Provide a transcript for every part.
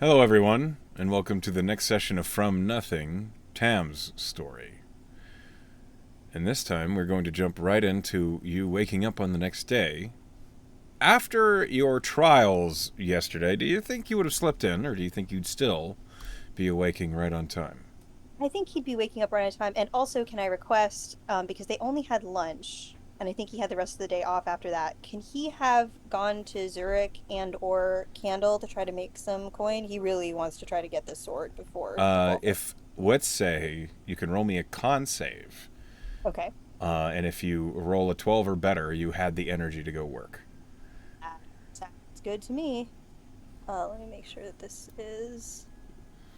Hello, everyone, and welcome to the next session of From Nothing, Tam's story. And this time, we're going to jump right into you waking up on the next day. After your trials yesterday, do you think you would have slept in, or do you think you'd still be awaking right on time? I think he'd be waking up right on time. And also, can I request, because they only had lunch, and I think he had the rest of the day off after that, can he have gone to Zurich and or Candle to try to make some coin? He really wants to try to get this sword before the fall. If, let's say, you can roll me a con save, Okay. and if you roll a 12 or better, you had the energy to go work. That sounds good to me. Let me make sure that this is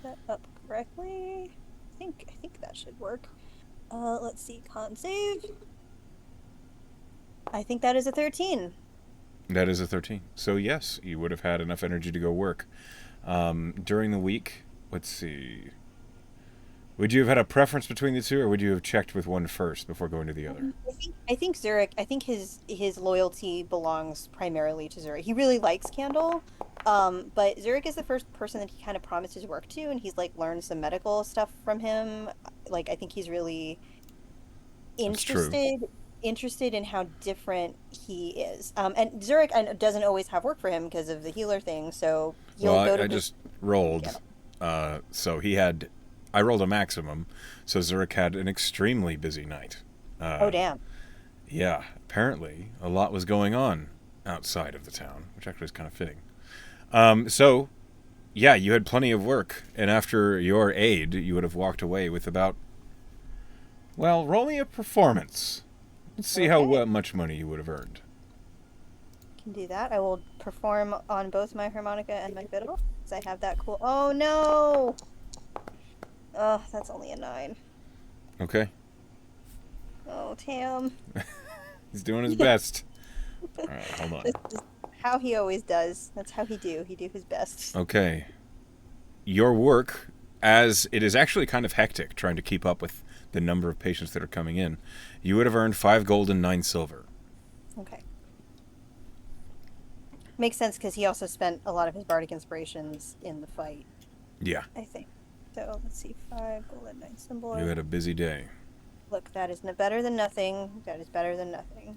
set up correctly. I think that should work. Let's see, con save. I think that is a 13. That is a 13. So, yes, you would have had enough energy to go work. During the week, let's see. Would you have had a preference between the two, or would you have checked with one first before going to the other? I think Zurich. I think his loyalty belongs primarily to Zurich. He really likes Candle, but Zurich is the first person that he kind of promised his work to, and he's like learned some medical stuff from him. Like I think he's really That's true. interested interested in how different he is. And Zurich doesn't always have work for him because of the healer thing, so Well, he'll go I to his. just rolled. Yeah. So he had. I rolled a maximum, so Zurich had an extremely busy night. Oh Uh, damn. yeah, apparently a lot was going on outside of the town, which actually is kind of fitting. So, yeah, you had plenty of work, and after your aid, you would have walked away with about. Well, roll me a performance. Let's see how Okay. much money you would have earned. Can do that. I will perform on both my harmonica and my fiddle. Because I have that cool. Oh no! Oh, that's only a 9. Okay, Oh, Tam. he's doing his best. All right, hold on. This is how he always does. That's how he do. He do his best. Okay, your work, as it is actually kind of hectic trying to keep up with the number of patients that are coming in, you would have earned 5 gold and 9 silver. Okay. Makes sense because he also spent a lot of his bardic inspirations in the fight, Yeah, I think. So let's see. 5 gold and 9 you symbol. had a busy day. Look, that is better than nothing. That is better than nothing.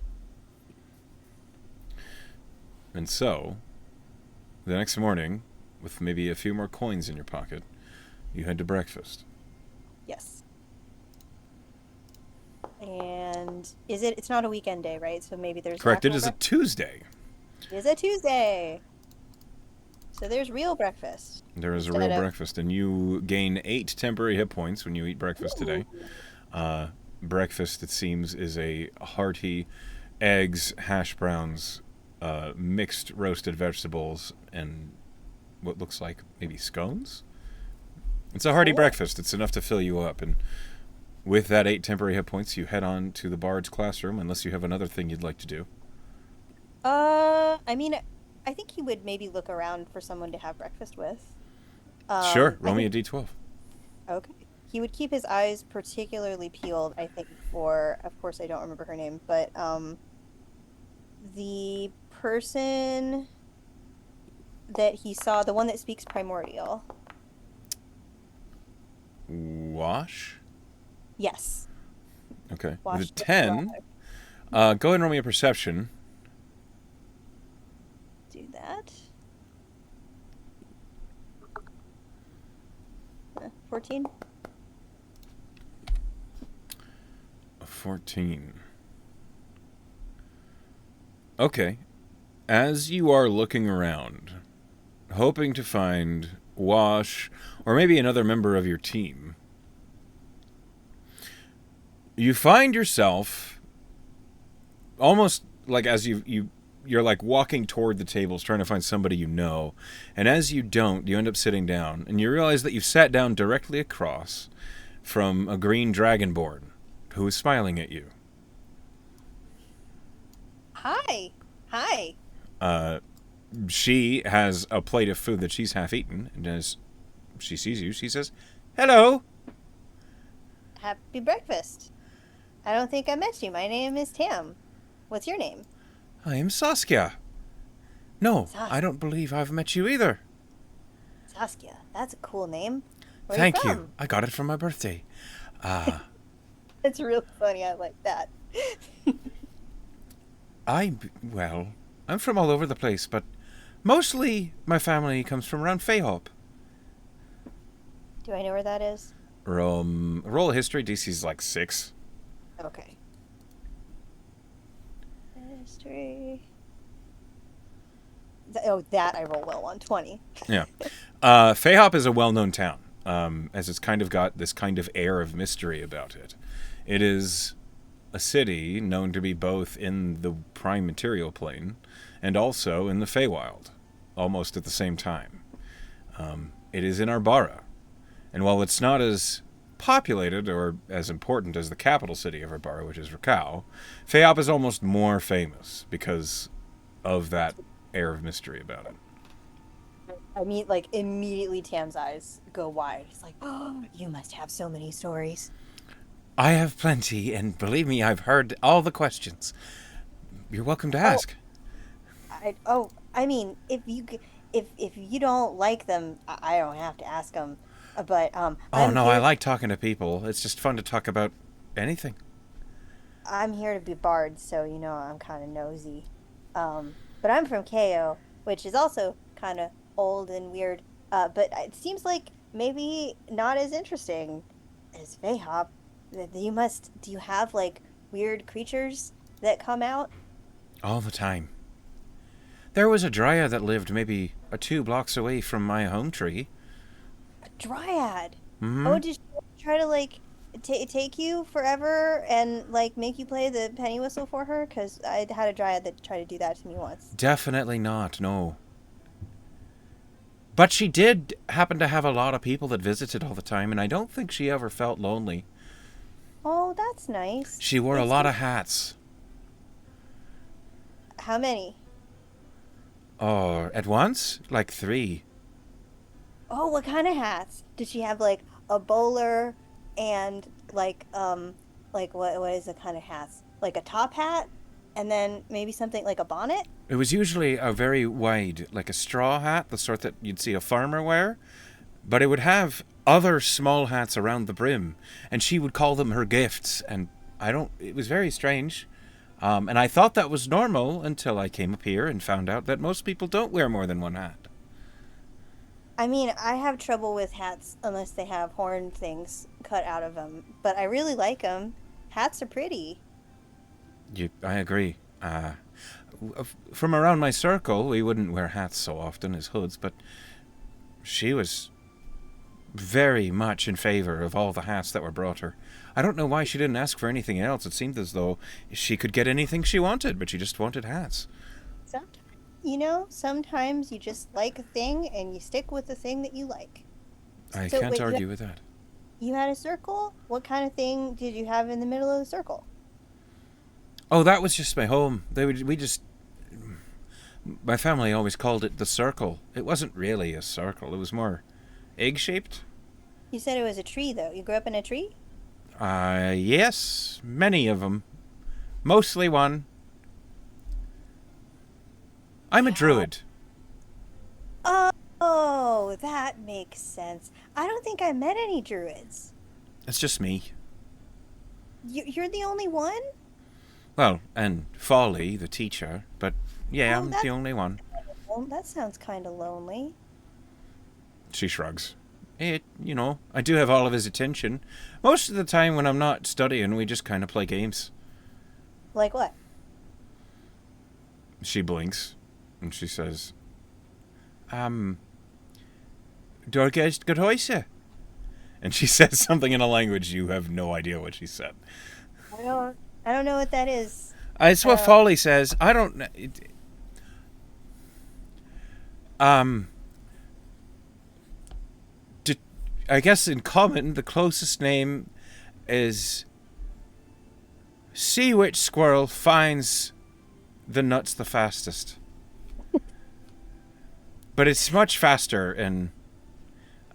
And so, the next morning, with maybe a few more coins in your pocket, you head to breakfast. Yes. And it's not a weekend day, right? So maybe there's Correct, it actual is a breakfast. Tuesday. It is a Tuesday. So there's real breakfast There is a real instead of. breakfast, and you gain 8 temporary hit points when you eat breakfast today. Ooh. Breakfast, it seems, is a hearty eggs, hash browns, mixed roasted vegetables, and what looks like maybe scones. It's a hearty Cool. breakfast. It's enough to fill you up. And with that 8 temporary hit points, you head on to the bard's classroom, unless you have another thing you'd like to do. I mean, I think he would maybe look around for someone to have breakfast with. Sure, I roll me a think d12. okay. He would keep his eyes particularly peeled, I think, for, of course, I don't remember her name, but the person that he saw, the one that speaks primordial. Wash. Yes. Okay. With a Wash the 10, fly. go ahead and roll me a perception. Do that. 14. A 14. Okay. As you are looking around, hoping to find Wash or maybe another member of your team, you find yourself almost like as you're like walking toward the tables trying to find somebody you know, and as you don't, you end up sitting down and you realize that you've sat down directly across from a green dragonborn who is smiling at you. Hi. Hi. Uh, she has a plate of food that she's half eaten, and as she sees you, she says, "Hello." Happy breakfast. I don't think I met you. My name is Tam. What's your name? I am Saskia. No, I Sas. don't believe I've met you either. Saskia. That's a cool name. Where are you Thank you. from? I got it for my birthday. Uh, It's really funny. I like that. well, I'm from all over the place, but mostly my family comes from around Fayhop. Do I know where that is? Roll of history, DC's like 6. Okay. History. Oh, that I roll well on 20. Yeah. Fayhop is a well-known town, as it's kind of got this kind of air of mystery about it. It is a city known to be both in the prime material plane and also in the Feywild, almost at the same time. It is in Arbara, and while it's not as populated or as important as the capital city of Arbara, which is Rakau, Fayop is almost more famous because of that air of mystery about it. I mean, like, immediately Tam's eyes go wide. He's like, oh, you must have so many stories. I have plenty, and believe me, I've heard all the questions. You're welcome to ask. I mean, if you don't like them, I don't have to ask them. But Oh no, I like talking to people. It's just fun to talk about anything. I'm here to be bard, so you know I'm kind of nosy. But I'm from KO, which is also kind of old and weird. But it seems like maybe not as interesting as Fayhop. Do you have like weird creatures that come out? All the time. There was a dryad that lived maybe 2 blocks away from my home tree. A dryad. Hmm. Oh, did she try to like take you forever and like make you play the penny whistle for her? Because I had a dryad that tried to do that to me once. Definitely not, no. But she did happen to have a lot of people that visited all the time, and I don't think she ever felt lonely. Oh, that's nice. She wore a lot of hats. How many? Oh, at once? Like 3. Oh, what kind of hats? Did she have like a bowler and like what is the kind of hats? Like a top hat and then maybe something like a bonnet? It was usually a very wide, like a straw hat, the sort that you'd see a farmer wear, but it would have other small hats around the brim, and she would call them her gifts, and it was very strange. And I thought that was normal until I came up here and found out that most people don't wear more than one hat. I mean, I have trouble with hats unless they have horn things cut out of them, but I really like them. Hats are pretty. I agree. From around my circle, we wouldn't wear hats so often as hoods, but she was very much in favor of all the hats that were brought her. I don't know why she didn't ask for anything else. It seemed as though she could get anything she wanted, but she just wanted hats. Sometimes you just like a thing and you stick with the thing that you like. I So can't wait, argue with that. you had a circle? What kind of thing did you have in the middle of the circle? Oh, that was just my home. My family always called it the circle. It wasn't really a circle. It was more egg-shaped. You said it was a tree, though. You grew up in a tree? Yes, many of them. Mostly one. I'm a Wow. druid. Oh, that makes sense. I don't think I met any druids. It's just me. You're the only one? Well, and Folly, the teacher, but yeah, Oh, I'm the only one. that sounds kind of lonely. She shrugs. I do have all of his attention. Most of the time when I'm not studying, we just kind of play games. Like what? She blinks, and she says, Dorgeist Geräusche. And she says something in a language you have no idea what she said. I don't know what that is. It's what Folly says. I don't know. I guess in common, the closest name is see which squirrel finds the nuts the fastest. But it's much faster in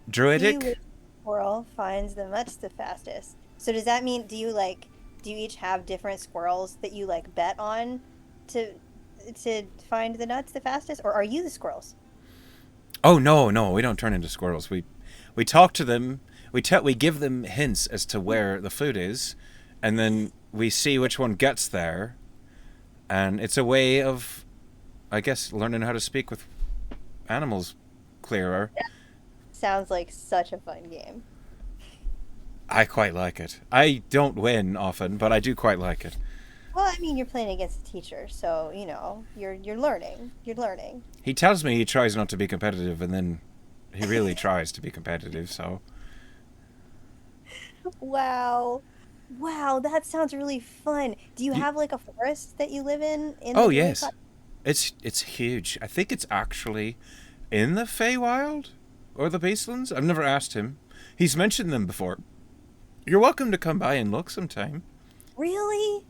See Druidic. which squirrel finds the nuts the fastest. So does that mean do you each have different squirrels that you like bet on to find the nuts the fastest, or are you the squirrels? Oh no, no, we don't turn into squirrels. We talk to them. We give them hints as to where the food is, and then we see which one gets there. And it's a way of, I guess, learning how to speak with animals clearer. Sounds like such a fun game. I quite like it. I don't win often, but I do quite like it. Well, I mean, you're playing against a teacher, so you know you're learning. You're learning. He tells me he tries not to be competitive, and then he really tries to be competitive. So Wow. Wow, that sounds really fun. Do you you, have like a forest that you live in the oh Druid yes, Cottage? it's huge. I think it's actually in the Feywild or the Beastlands. I've never asked him. He's mentioned them before. You're welcome to come by and look sometime. Really?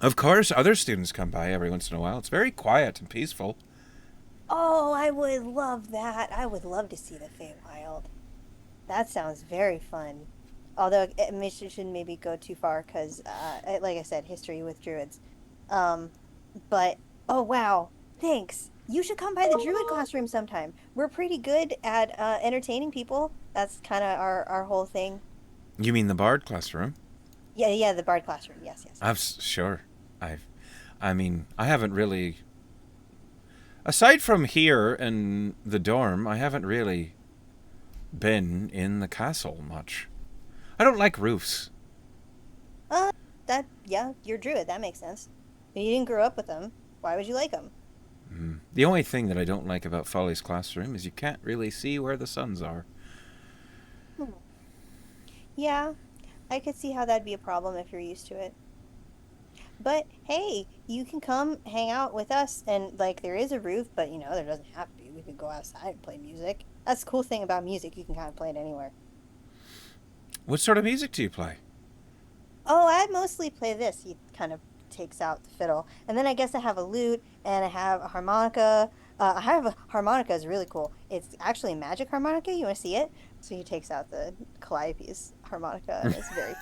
Of course, other students come by every once in a while. It's very quiet and peaceful. Oh, I would love that. I would love to see the Feywild. That sounds very fun. Although it shouldn't maybe go too far because, like I said, history with druids. Um, but oh wow, thanks. You should come by the druid classroom sometime. We're pretty good at entertaining people. That's kind of our whole thing. You mean the Bard classroom? Yeah, yeah, the bard classroom. Yes, yes. Sure. I've, I mean, I haven't really. Aside from here and the dorm, I haven't really been in the castle much. I don't like roofs. Uh, that yeah, you're druid. That makes sense. But you didn't grow up with them. Why would you like them? The only thing that I don't like about Folly's classroom is you can't really see where the suns are. Hmm. Yeah, I could see how that'd be a problem if you're used to it. But hey, you can come hang out with us, and like there is a roof, but you know there doesn't have to be. We could go outside and play music. That's the cool thing about music. You can kind of play it anywhere. What sort of music do you play? Oh, I mostly play this. He kind of takes out the fiddle, and then I guess I have a lute and I have a harmonica. I have a harmonica is really cool. It's actually a magic harmonica. You want to see it? So he takes out the Calliope's harmonica, and it's very.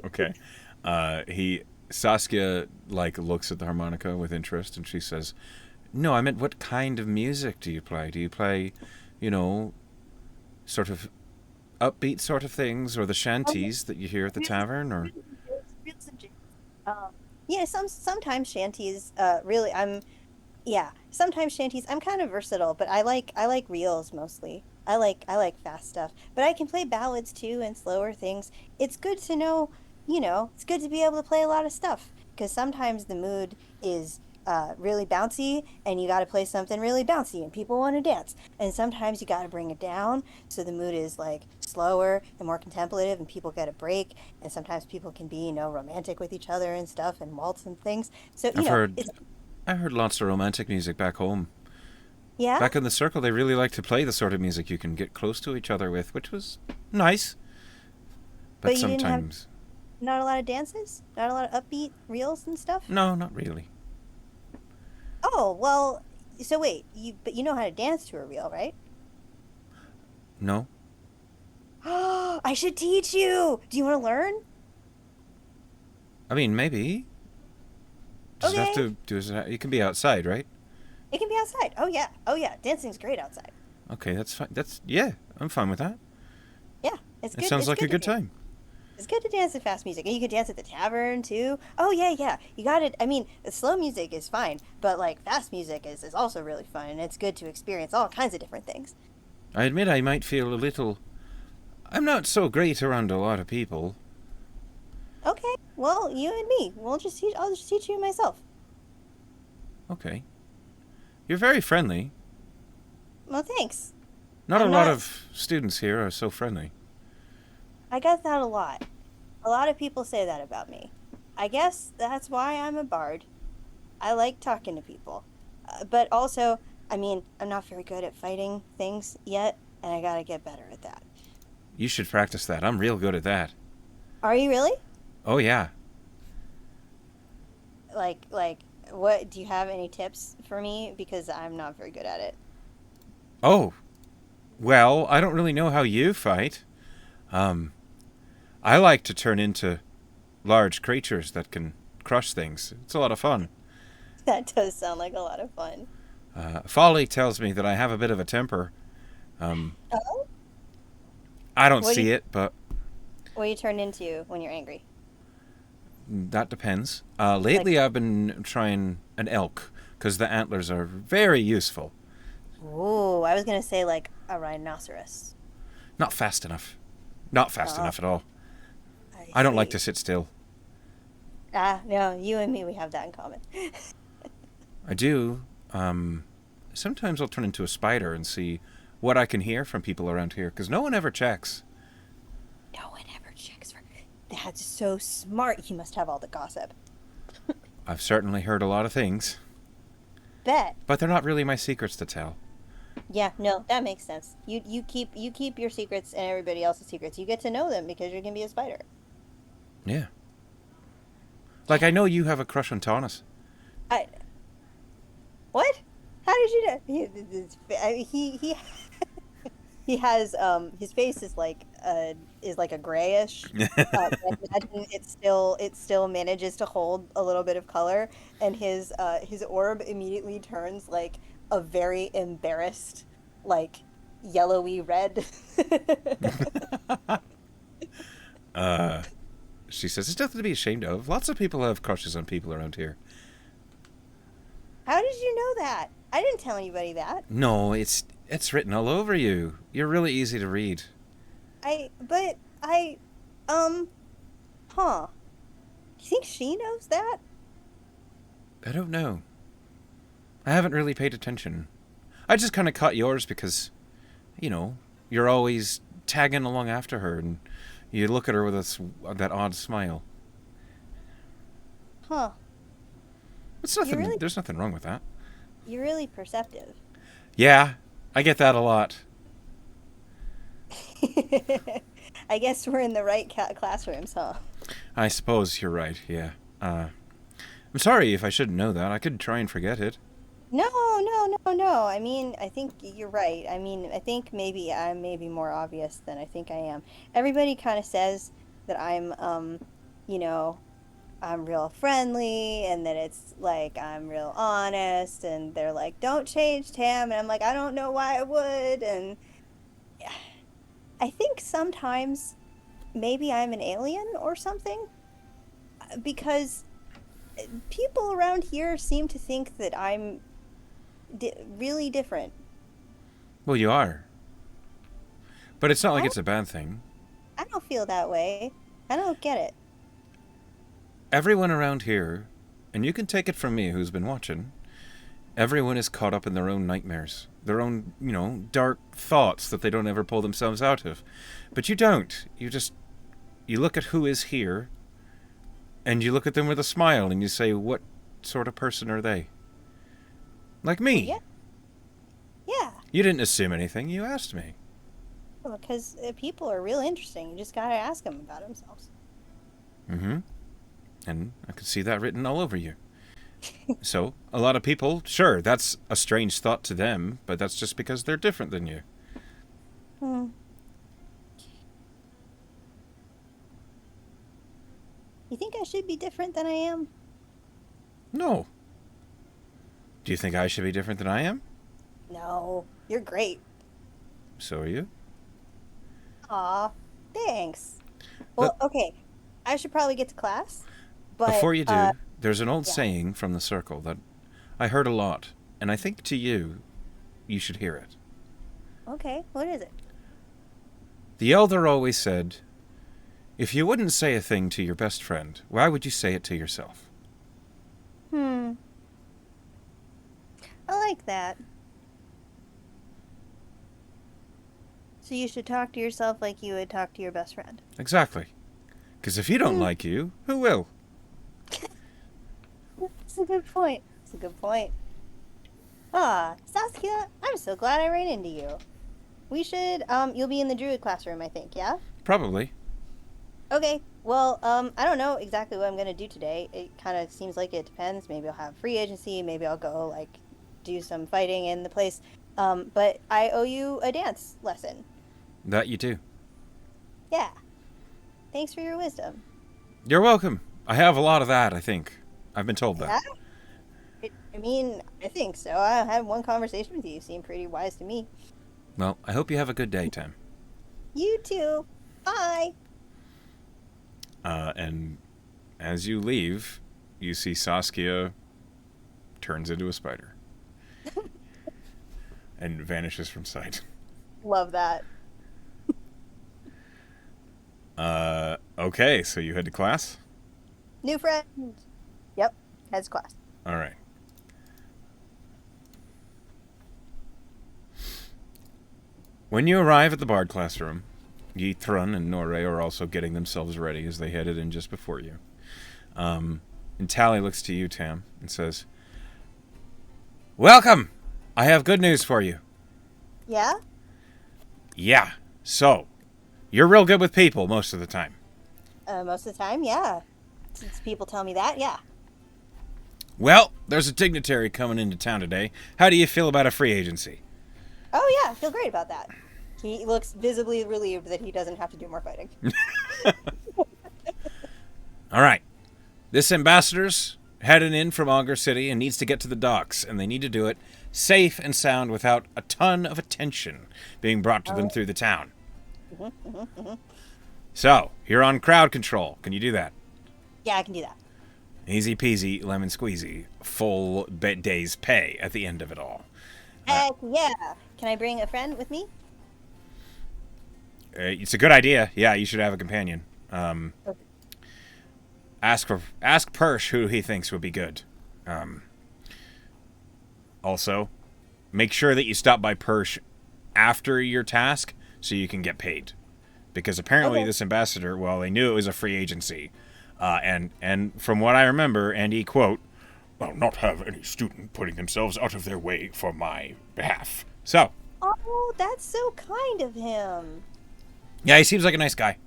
Okay. He Saskia like looks at the harmonica with interest, and she says, "No, I meant what kind of music do you play? Do you play, you know, sort of upbeat sort of things, or the shanties that you hear at the tavern, or?" Reels and jigs. Um, yeah, sometimes shanties. Really, yeah. Sometimes shanties. I'm kind of versatile, but I like reels mostly. I like fast stuff, but I can play ballads too and slower things. It's good to know, it's good to be able to play a lot of stuff because sometimes the mood is really bouncy and you got to play something really bouncy and people want to dance. And sometimes you got to bring it down so the mood is like slower and more contemplative and people get a break. And sometimes people can be, romantic with each other and stuff and waltz and things. So, I've heard it's, I heard lots of romantic music back home. yeah. Back in the circle, they really like to play the sort of music you can get close to each other with, which was nice. But But you didn't have sometimes, not a lot of dances, not a lot of upbeat reels and stuff. no, not really. Oh, well, so wait, but you know how to dance to a reel, right? No, I should teach you. Do you want to learn? I mean maybe. Does it have Okay. to? You can be outside, right? It can be outside. Oh yeah. Oh yeah. Dancing's great outside. Okay, that's fine. Yeah, I'm fine with that. Yeah, it's It good. sounds It's like a good to good dance. time. It's good to dance to fast music, and you can dance at the tavern too. Oh yeah, yeah. You got it. I mean, slow music is fine, but like fast music is also really fun, and it's good to experience all kinds of different things. I admit I might feel a little. I'm not so great around a lot of people. Okay. Well, you and me. We'll just teach. I'll just teach you myself. Okay. You're very friendly. Well, thanks. Not a I'm lot not. of students here are so friendly. I get that a lot. A lot of people say that about me. I guess that's why I'm a bard. I like talking to people. But also, I mean, I'm not very good at fighting things yet, and I gotta get better at that. You should practice that. I'm real good at that. Are you really? Oh, yeah. Like, what, do you have any tips for me? Because I'm not very good at it. Oh, well, I don't really know how you fight. Um, I like to turn into large creatures that can crush things. It's a lot of fun. That does sound like a lot of fun. Folly tells me that I have a bit of a temper. Oh, I don't what do see you it, but what do you turn into when you're angry? that depends. Like, Lately, I've been trying an elk because the antlers are very useful. ooh, I was gonna say like a rhinoceros. Not fast enough. Not fast Oh, enough at all. I I don't like to see. sit still. Ah, no, you and me, we have that in common. I do. Sometimes I'll turn into a spider and see what I can hear from people around here because no one ever checks. No one ever checks for. That's so smart. He must have all the gossip. I've certainly heard a lot of things, Bet. but they're not really my secrets to tell. Yeah, no, that makes sense. You keep your secrets and everybody else's secrets. You get to know them because you're gonna be a spider. Yeah. Like, I know you have a crush on Taunus. I what? How did you know? He he has his face is like a grayish. But imagine it still manages to hold a little bit of color, and his orb immediately turns like a very embarrassed, like yellowy red. uh, she says, it's nothing to be ashamed of. Lots of people have crushes on people around here. How did you know that? I didn't tell anybody that. No, it's written all over you. You're really easy to read. But I, um, huh. Do you think she knows that? I don't know. I haven't really paid attention. I just kind of caught yours because, you know, you're always tagging along after her and you look at her with that odd smile. Huh. It's You're nothing. really There's nothing wrong with that. you're really perceptive. Yeah, I get that a lot. I guess we're in the right classrooms, huh? I suppose you're right. Yeah. I'm sorry if I shouldn't know that. I could try and forget it. No, no, no, no. I mean, I think you're right. I mean, I think maybe I'm maybe more obvious than I think I am. Everybody kind of says that you know, I'm real friendly and that it's like I'm real honest and they're like, "Don't change, Tam." And I'm like, "I don't know why I would." And I think sometimes maybe I'm an alien or something because people around here seem to think that I'm really different. Well, you are, but it's not I like don't, it's a bad thing. I don't feel that way. I don't get it. Everyone around here, and you can take it from me who's been watching, everyone is caught up in their own nightmares, their own, dark thoughts that they don't ever pull themselves out of. But you don't. You look at who is here, and you look at them with a smile, and you say, what sort of person are they? Like Well, yeah, me. yeah. You didn't assume anything, you asked me. Because people are real interesting. You just gotta ask them about themselves. Mm-hmm. And I could see that written all over you. So, a lot of people, sure, that's a strange thought to them, but that's just because they're different than you. Hmm. You think I should be different than I am? No. Do you think I should be different than I am? No, you're great. So are you. Aw, thanks. But Well, okay. I should probably get to class, but before you do, there's an old yeah. saying from the circle that I heard a lot, and I think to you, you should hear it. Okay, what is it? The elder always said, if you wouldn't say a thing to your best friend, why would you say it to yourself? Hmm. I like that. So you should talk to yourself like you would talk to your best friend. Exactly. Because if you don't Hmm. like you, who will? That's a good point. That's a good point. Ah, Saskia, I'm so glad I ran into you. We should, you'll be in the Druid classroom, I think, yeah? Probably. Okay, well, I don't know exactly what I'm gonna do today. It kind of seems like it depends. Maybe I'll have free agency, maybe I'll go, like, do some fighting in the place. But I owe you a dance lesson. That you do. Yeah. Thanks for your wisdom. You're welcome. I have a lot of that, I think. I've been told that. Yeah? I mean, I think so. I had one conversation with you. You seem pretty wise to me. Well, I hope you have a good day, Tim. You too. Bye. And as you leave, you see Saskia turns into a spider and vanishes from sight. Love that. Okay, so you head to class? New friend. Yep. Heads class. All right. When you arrive at the Bard classroom, Yithrun and Norre are also getting themselves ready as they headed in just before you. And Tally looks to you, Tam, and says, "Welcome! I have good news for you." Yeah? Yeah, so, you're real good with people most of the time. Most of the time, yeah. Since people tell me that, yeah. Well, there's a dignitary coming into town today. How do you feel about a free agency? Oh, yeah. I feel great about that. He looks visibly relieved that he doesn't have to do more fighting. All right. This ambassador's heading in from Augur City and needs to get to the docks, and they need to do it safe and sound without a ton of attention being brought to them through the town. So, you're on crowd control. Can you do that? Yeah, I can do that. Easy peasy, lemon squeezy. Full day's pay at the end of it all. Heck yeah. Can I bring a friend with me? It's a good idea. Yeah, you should have a companion. Okay. Ask Persh who he thinks would be good. Also, make sure that you stop by Persh after your task so you can get paid. Because apparently Okay. this ambassador, well, they knew it was a free agency. And from what I remember, and he quote, "I'll not have any student putting themselves out of their way for my behalf." So, Oh, that's so kind of him. yeah, he seems like a nice guy.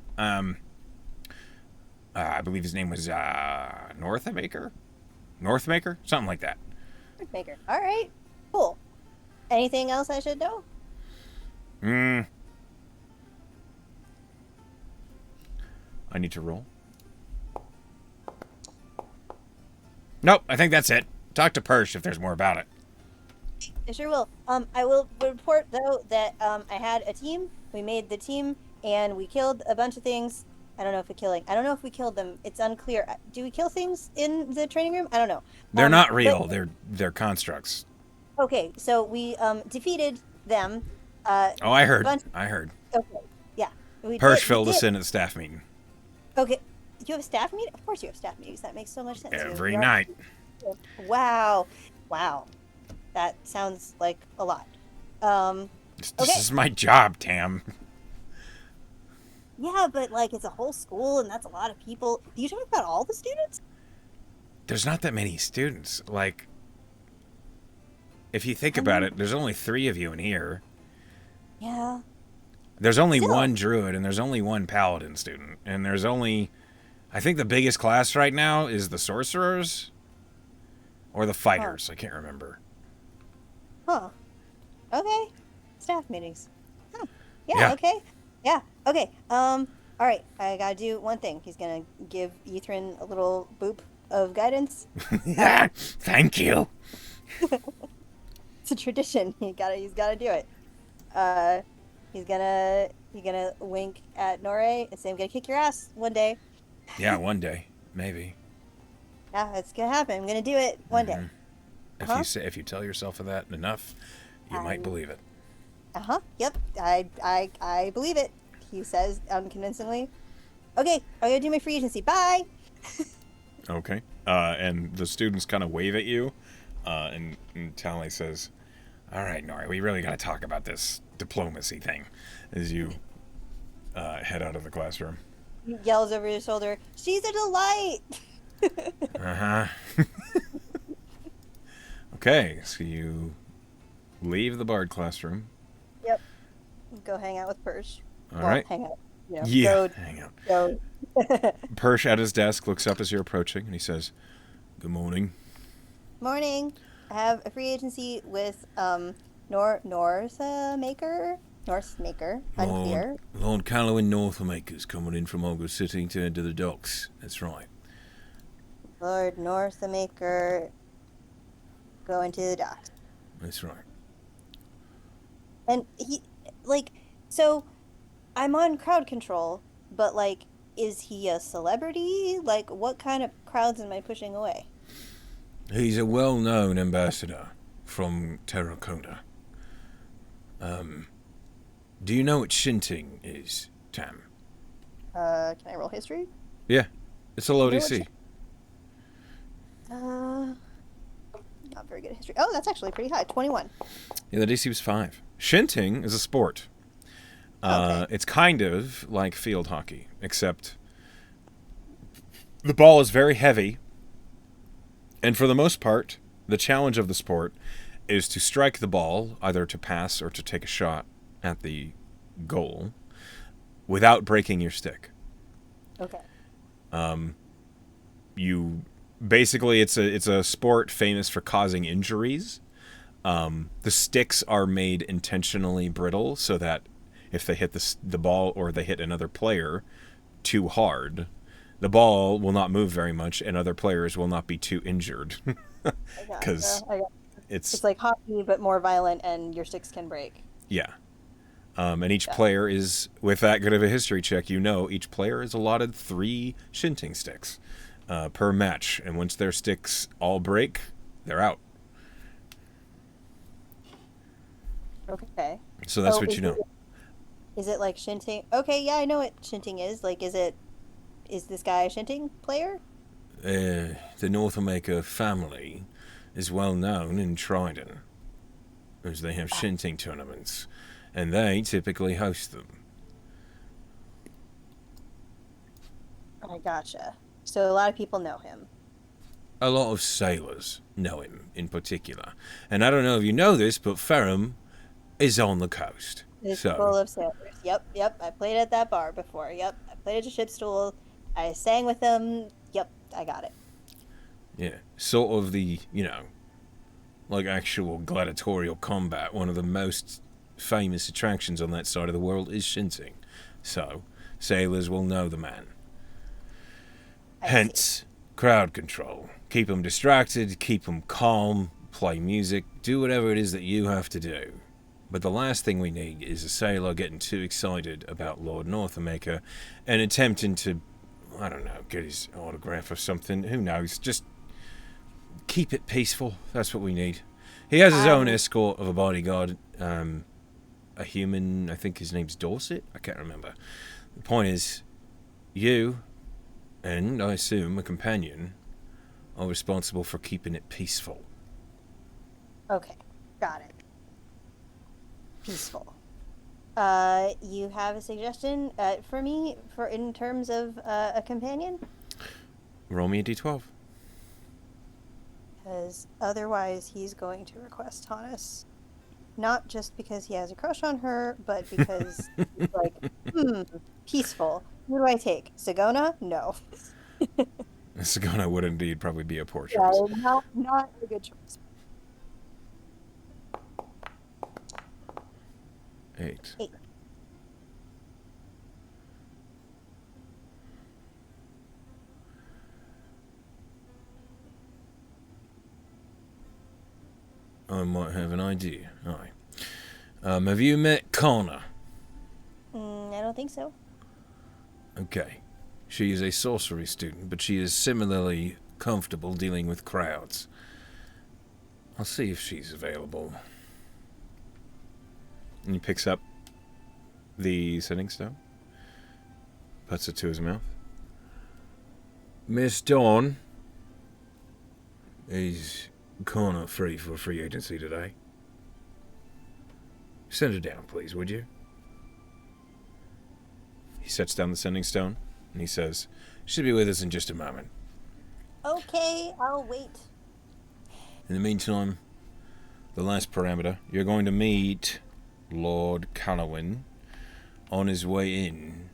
I believe his name was Northmaker? Northmaker? Something like that. Maker. All right. Cool. Anything else I should know? I need to roll. Nope, I think that's it. Talk to Persh if there's more about it. I sure will. I will report though that I had a team. We made the team and we killed a bunch of things. I don't know if we killed them. It's unclear. Do we kill things in the training room? I don't know. They're not real. but- They're constructs. okay, so we defeated them. Oh, I heard. bunch- I heard. Okay, yeah. Persh filled us in at the staff meeting Okay, you have a staff meeting? Of course you have staff meetings. That makes so much sense. every You're- night. Wow, that sounds like a lot. This Okay. is my job, Tam. Yeah, but like it's a whole school and that's a lot of people. Do you talk about all the students? There's not that many students. Like, if you think about it, there's only 3 of you in here. Yeah. There's only Still. one druid, and there's only one paladin student, and there's only, I think the biggest class right now is the sorcerers or the fighters. I can't remember. Huh. Okay. Staff meetings. Huh. Yeah, Yeah. okay. Yeah. Okay. All right. I gotta do one thing. He's gonna give Yithrin a little boop of guidance. Thank you. It's a tradition. He's gotta do it. He's gonna wink at Nore and say, "I'm gonna kick your ass one day." Yeah, one day, maybe. Yeah, it's gonna happen. I'm gonna do it one day. If you tell yourself of that enough, you might believe it. Yep. I believe it. He says unconvincingly. Okay, I'm gonna do my free agency. Bye. Okay. And the students kind of wave at you, and Tally says, "All right, Nori, we really got to talk about this diplomacy thing," as you head out of the classroom. He yells over his shoulder. She's a delight. Okay, so you leave the Bard classroom. Yep. Go hang out with Persh. All right. Hang out. You know, Yeah. Hang out. Go. Persh at his desk looks up as you're approaching, and he says, "Good morning." Morning. I have a free agency with Northmaker. Unclear. Lord Callowin Northmaker's coming in from Augur City to enter the docks. That's right. Lord Northmaker Going to the docks. That's right. And he, like, so I'm on crowd control, but like, is he a celebrity? Like, what kind of crowds am I pushing away? He's a well-known ambassador from Terracotta. Do you know what shinting is, Tam? Can I roll history? Yeah, it's a low You know what DC. Not very good at history. Oh, that's actually pretty high. 21. Yeah, the DC was 5. Shinting is a sport. Okay. It's kind of like field hockey, except the ball is very heavy, and for the most part, the challenge of the sport is to strike the ball, either to pass or to take a shot at the goal, without breaking your stick. Okay. You basically it's a sport famous for causing injuries. The sticks are made intentionally brittle so that if they hit the ball or they hit another player too hard, the ball will not move very much and other players will not be too injured. I Because gotcha. it's, It's like hockey, but more violent, and your sticks can break. yeah. And each Yeah. player is, with that good of a history check, each player is allotted 3 shinting sticks per match. And once their sticks all break, they're out. Okay. So that's Oh, what you know. Is it like shinting? Okay, yeah, I know what shinting is. Like, is this guy a shinting player? The North America family is well known in Trident, as they have shinting tournaments, and they typically host them. I gotcha. So a lot of people know him. A lot of sailors know him in particular. And I don't know if you know this, but Ferrum is on the coast. It's So, full of sailors. Yep. I played at that bar before. Yep. I played at a ship stool. I sang with them. Yep, I got it. yeah, sort of the, like actual gladiatorial combat. One of the most famous attractions on that side of the world is shinting. So, sailors will know the man. I see. Hence, crowd control. Keep them distracted, keep them calm, play music, do whatever it is that you have to do. But the last thing we need is a sailor getting too excited about Lord North America and attempting to, I don't know, get his autograph or something. Who knows? Just keep it peaceful. That's what we need. He has his own escort of a bodyguard, a human, I think his name's Dorset? I can't remember. The point is, you, and I assume a companion, are responsible for keeping it peaceful. Okay, got it. Peaceful. You have a suggestion for me for in terms of a companion? Roll me a d12. Because otherwise he's going to request Tanis. Not just because he has a crush on her, but because he's like, peaceful. Who do I take? Sagona? No. Sagana would indeed probably be a poor choice. Yeah, not a good choice. 8. 8. I might have an idea. Aye. Have you met Connor? I don't think so. Okay. She is a sorcery student, but she is similarly comfortable dealing with crowds. I'll see if she's available. And he picks up the sending stone, puts it to his mouth. Miss Dawn, is Connor free for free agency today? Send her down, please, would you? He sets down the sending stone, and he says, she'll be with us in just a moment. Okay, I'll wait. In the meantime, the last parameter, you're going to meet Lord Callowin on his way in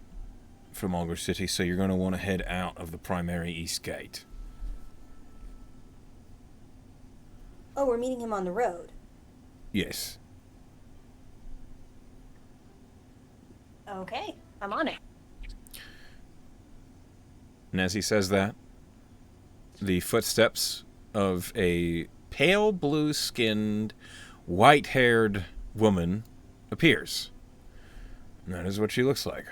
from Augur City, so you're going to want to head out of the primary east gate. Oh, we're meeting him on the road. Yes. Okay, I'm on it. And as he says that, the footsteps of a pale blue-skinned, white-haired woman appears. And that is what she looks like.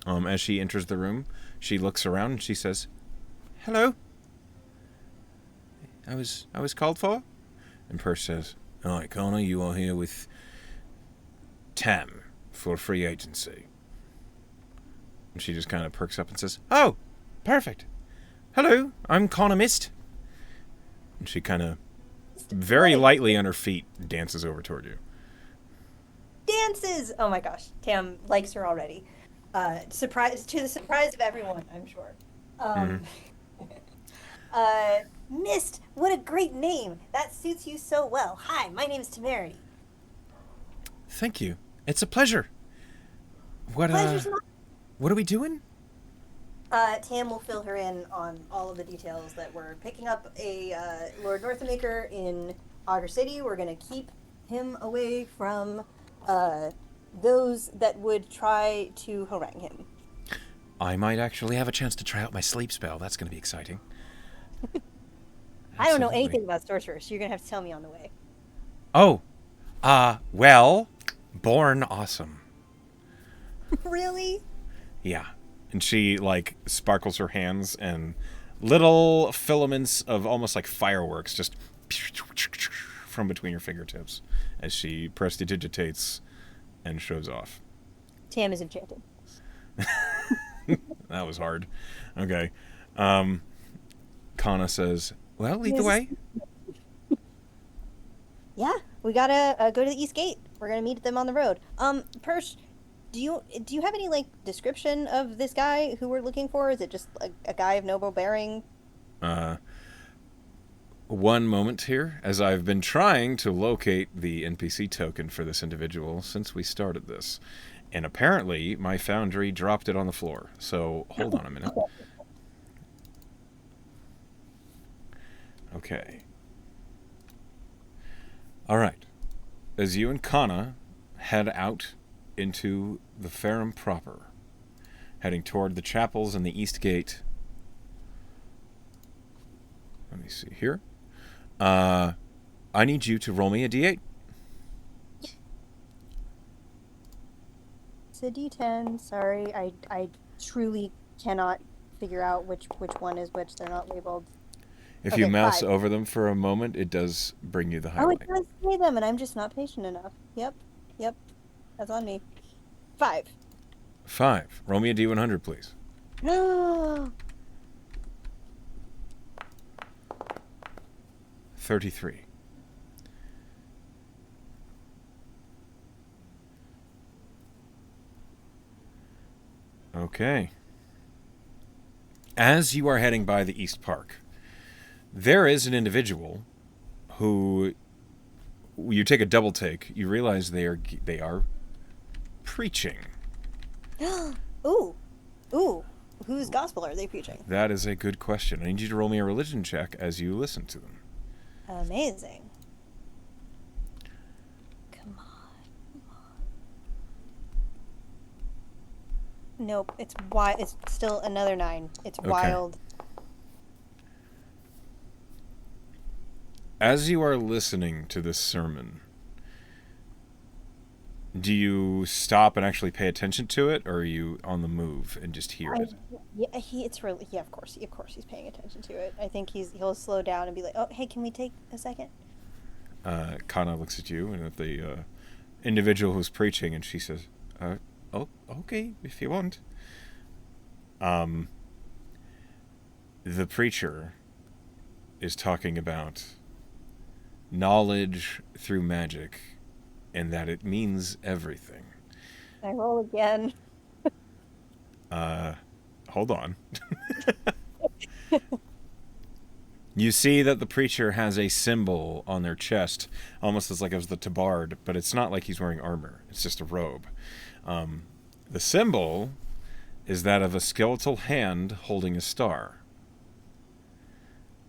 As she enters the room, she looks around and she says, "Hello. I was called for?" And Persh says, "All right, Connor, you are here with Tam for free agency." And she just kind of perks up and says, "Oh, perfect. Hello, I'm Connor Mist." And she kind of very lightly on her feet dances over toward you. Dances! Oh my gosh, Tam likes her already. Surprise to the surprise of everyone, I'm sure. Mist, what a great name! That suits you so well. Hi, my name's Temerity. Thank you. It's a pleasure. What Pleasure's what are we doing? Tam will fill her in on all of the details that we're picking up a Lord Northamaker in Augur City. We're going to keep him away from those that would try to harangue him. I might actually have a chance to try out my sleep spell. That's going to be exciting. I don't know anything about sorcerers, so you're going to have to tell me on the way. Oh, well, born awesome. Really? Yeah. And she, like, sparkles her hands, and little filaments of almost like fireworks just from between her fingertips as she prestidigitates and shows off. Tam is enchanted. That was hard. Okay. Kana says, "Well, lead the way." Yeah, we gotta go to the East Gate. We're gonna meet them on the road. Persh, do you have any like description of this guy who we're looking for? Is it just a guy of noble bearing? One moment here, as I've been trying to locate the NPC token for this individual since we started this. And apparently, my foundry dropped it on the floor. So, hold on a minute. Okay. Alright. As you and Kana head out into the Farum proper, heading toward the chapels and the East Gate. Let me see here. I need you to roll me a d8. It's a D10. Sorry, I truly cannot figure out which one is which. They're not labeled. If Okay, you mouse 5. over them for a moment, it does bring you the Oh, highlight. it does say them, and I'm just not patient enough. Yep. That's on me. 5. 5. Roll me a d100, please. No. 33. Okay. As you are heading by the East Park, there is an individual who, you take a double take, you realize they are preaching. Ooh. Whose gospel are they preaching? That is a good question. I need you to roll me a religion check as you listen to them. Amazing. Come on. Nope. It's still another 9. It's Okay. wild. As you are listening to this sermon, do you stop and actually pay attention to it, or are you on the move and just hear it? Yeah, of course he's paying attention to it. I think he'll slow down and be like, "Oh, hey, can we take a second?" Kana looks at you and at the individual who's preaching, and she says, "Oh, okay, if you want." The preacher is talking about knowledge through magic, and that it means everything. I roll again. Hold on. You see that the preacher has a symbol on their chest, almost as like it was the tabard, but it's not like he's wearing armor. It's just a robe. The symbol is that of a skeletal hand holding a star.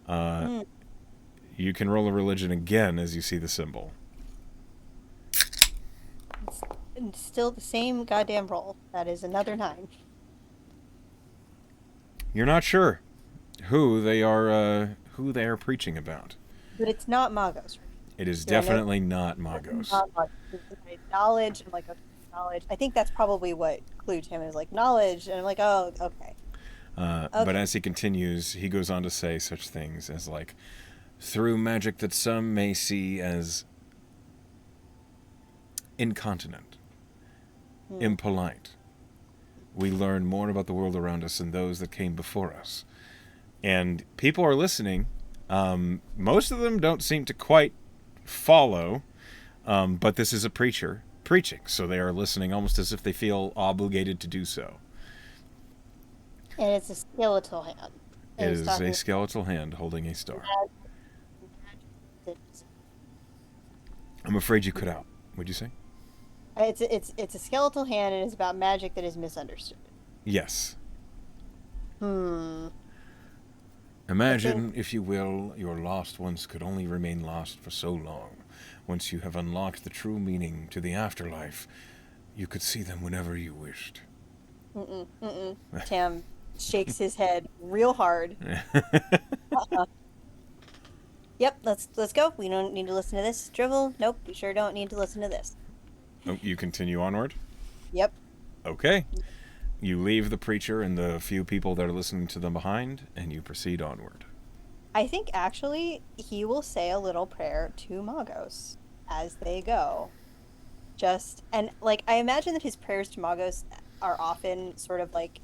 You can roll a religion again as you see the symbol. It's still the same goddamn roll. That is another 9. You're not sure. who they are preaching about. But it's not Magos. It is Do I know? definitely not Magos. Not Magos. It's like knowledge. I'm like, okay, knowledge. I think that's probably what clued him is like knowledge, and I'm like, oh, okay, But okay. as he continues, he goes on to say such things as like, through magic that some may see as incontinent, Hmm. impolite, we learn more about the world around us than those that came before us. And people are listening. Most of them don't seem to quite follow, but this is a preacher preaching, so they are listening almost as if they feel obligated to do so. And it's a skeletal hand, It and he's is a talking. skeletal hand holding a star. It's I'm afraid you cut out. What'd you say? it's a skeletal hand, and it's about magic that is misunderstood. Yes. Hmm. I think Imagine, if you will, your lost ones could only remain lost for so long. Once you have unlocked the true meaning to the afterlife, you could see them whenever you wished. mm-mm, mm-mm. Tam shakes his head real hard. Uh-uh. Yep, let's go. We don't need to listen to this drivel. Nope, we sure don't need to listen to this. Oh, you continue onward? Yep. Okay. You leave the preacher and the few people that are listening to them behind, and you proceed onward. I think actually he will say a little prayer to Magos as they go. Just and like I imagine that his prayers to Magos are often sort of like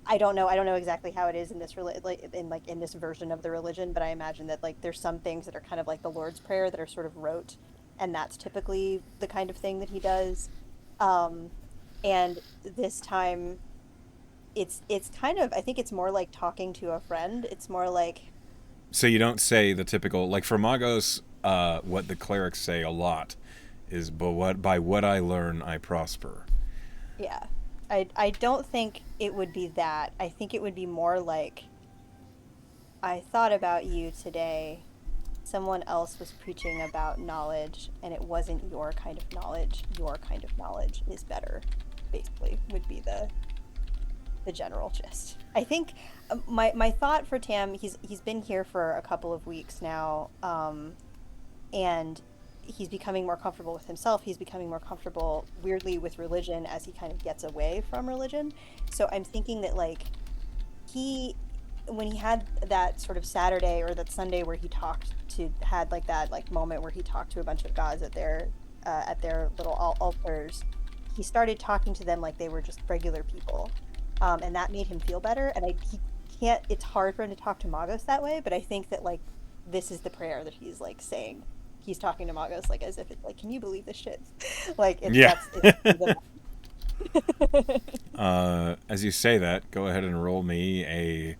I don't know exactly how it is in this like in this version of the religion, but I imagine that like there's some things that are kind of like the Lord's Prayer that are sort of rote, and that's typically the kind of thing that he does. Um, and this time it's kind of I think it's more like talking to a friend. It's more like So you don't say the typical, like for Magos, what the clerics say a lot is, but what by what I learn, I prosper. yeah. I don't think it would be that. I think it would be more like I thought about you today. Someone else was preaching about knowledge and it wasn't your kind of knowledge. Your kind of knowledge is better, basically, would be the general gist. I think my thought for Tam, he's been here for a couple of weeks now, and he's becoming more comfortable with himself. He's becoming more comfortable, weirdly, with religion as he kind of gets away from religion. So I'm thinking that like he when he had that sort of Saturday or that Sunday where he talked to had like that like moment where he talked to a bunch of gods at their little altars, he started talking to them like they were just regular people, and that made him feel better. And he can't. It's hard for him to talk to Magos that way, but I think that like this is the prayer that he's like saying. He's talking to Magos like as if it's like, can you believe this shit? Like it's Yeah. that's it's the As you say that, go ahead and roll me a.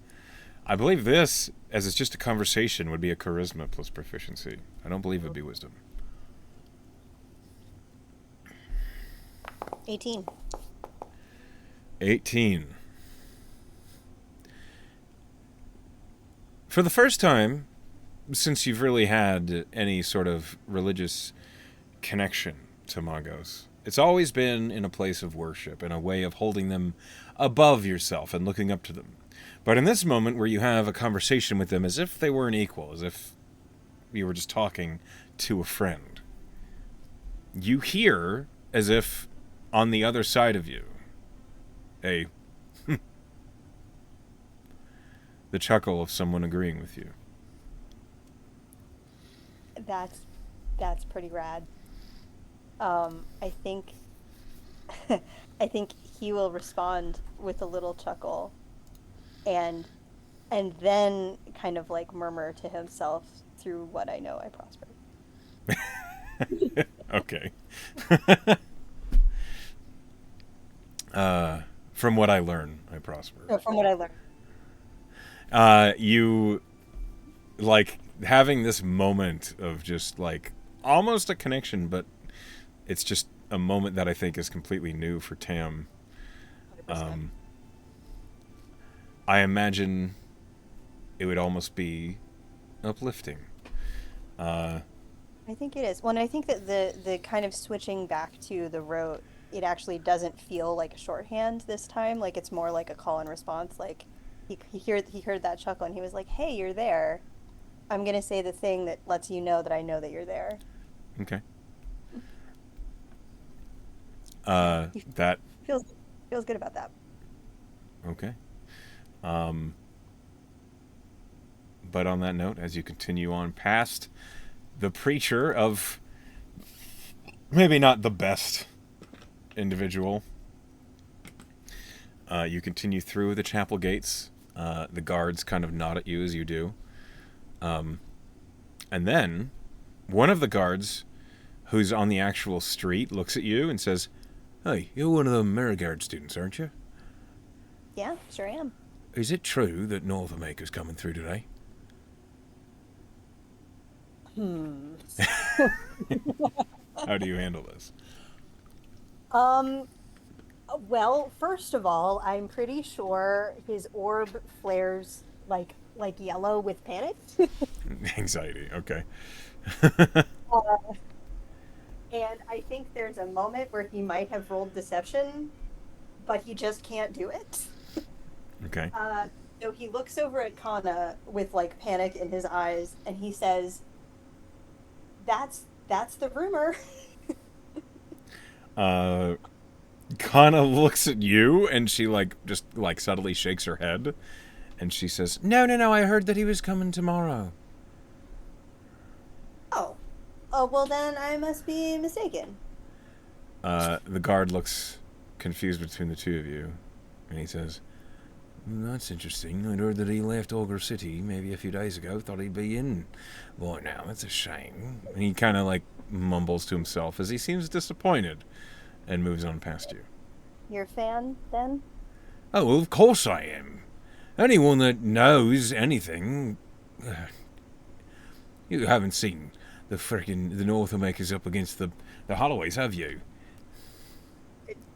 I believe this, as it's just a conversation, would be a charisma plus proficiency. I don't believe it'd be wisdom. 18. 18. For the first time, since you've really had any sort of religious connection to Magos, it's always been in a place of worship and a way of holding them above yourself and looking up to them. But in this moment where you have a conversation with them as if they were an equal, as if you were just talking to a friend, you hear, as if on the other side of you, a the chuckle of someone agreeing with you. That's that's pretty rad. I think I think he will respond with a little chuckle and then kind of like murmur to himself through what I know I prosper. Okay. From what I learn, I prosper. Or from what I learned. You like having this moment of just like almost a connection, but it's just a moment that I think is completely new for Tam. 100%. Um, I imagine it would almost be uplifting. Uh, I think it is. Well, and I think that the kind of switching back to the rote, it actually doesn't feel like a shorthand this time. Like it's more like a call and response. Like he heard that chuckle and he was like, "Hey, you're there. I'm gonna say the thing that lets you know that you're there." Okay. He That feels feels good about that. okay. Um, but on that note, as you continue on past the preacher of maybe not the best individual, you continue through the chapel gates. The guards kind of nod at you as you do. And then one of the guards, who's on the actual street, looks at you and says, "Hey, you're one of the Merigard students, aren't you? Yeah, sure am. Is it true that Northermaker's coming through today?" Hmm. How do you handle this? Um, well, first of all, I'm pretty sure his orb flares like yellow with panic. Anxiety, okay. Uh, and I think there's a moment where he might have rolled deception, but he just can't do it. Okay. Uh, so he looks over at Kana with like panic in his eyes, and he says, "That's the rumor." Uh, Kana looks at you and she just subtly shakes her head and she says, "No, no, no, I heard that he was coming tomorrow." Oh, oh well then I must be mistaken. The guard looks confused between the two of you and he says, "That's interesting. I'd heard that he left Ogre City maybe a few days ago. Thought he'd be in by now. That's a shame." And he kind of mumbles to himself as he seems disappointed and moves on past you. You're a fan then? "Oh, well, of course I am. Anyone that knows anything. You haven't seen the Northermakers up against the Holloways, have you?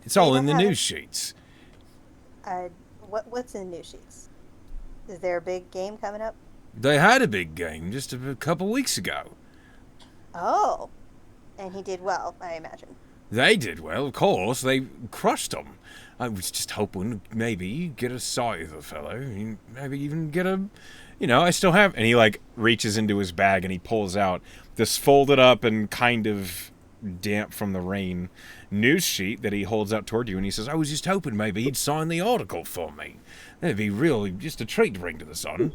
It's They all don't in the have news sheets." Uh, what's in the news sheets? Is there a big game coming up? "They had a big game just a couple weeks ago." Oh, and he did well, I imagine. "They did well, of course. They crushed them. I was just hoping maybe get a sight of the fellow. Maybe even get a... I still have..." And he, reaches into his bag and he pulls out this folded up and kind of damp from the rain news sheet that he holds out toward you. And he says, "I was just hoping maybe he'd sign the article for me. That'd be really just a treat to bring to the sun."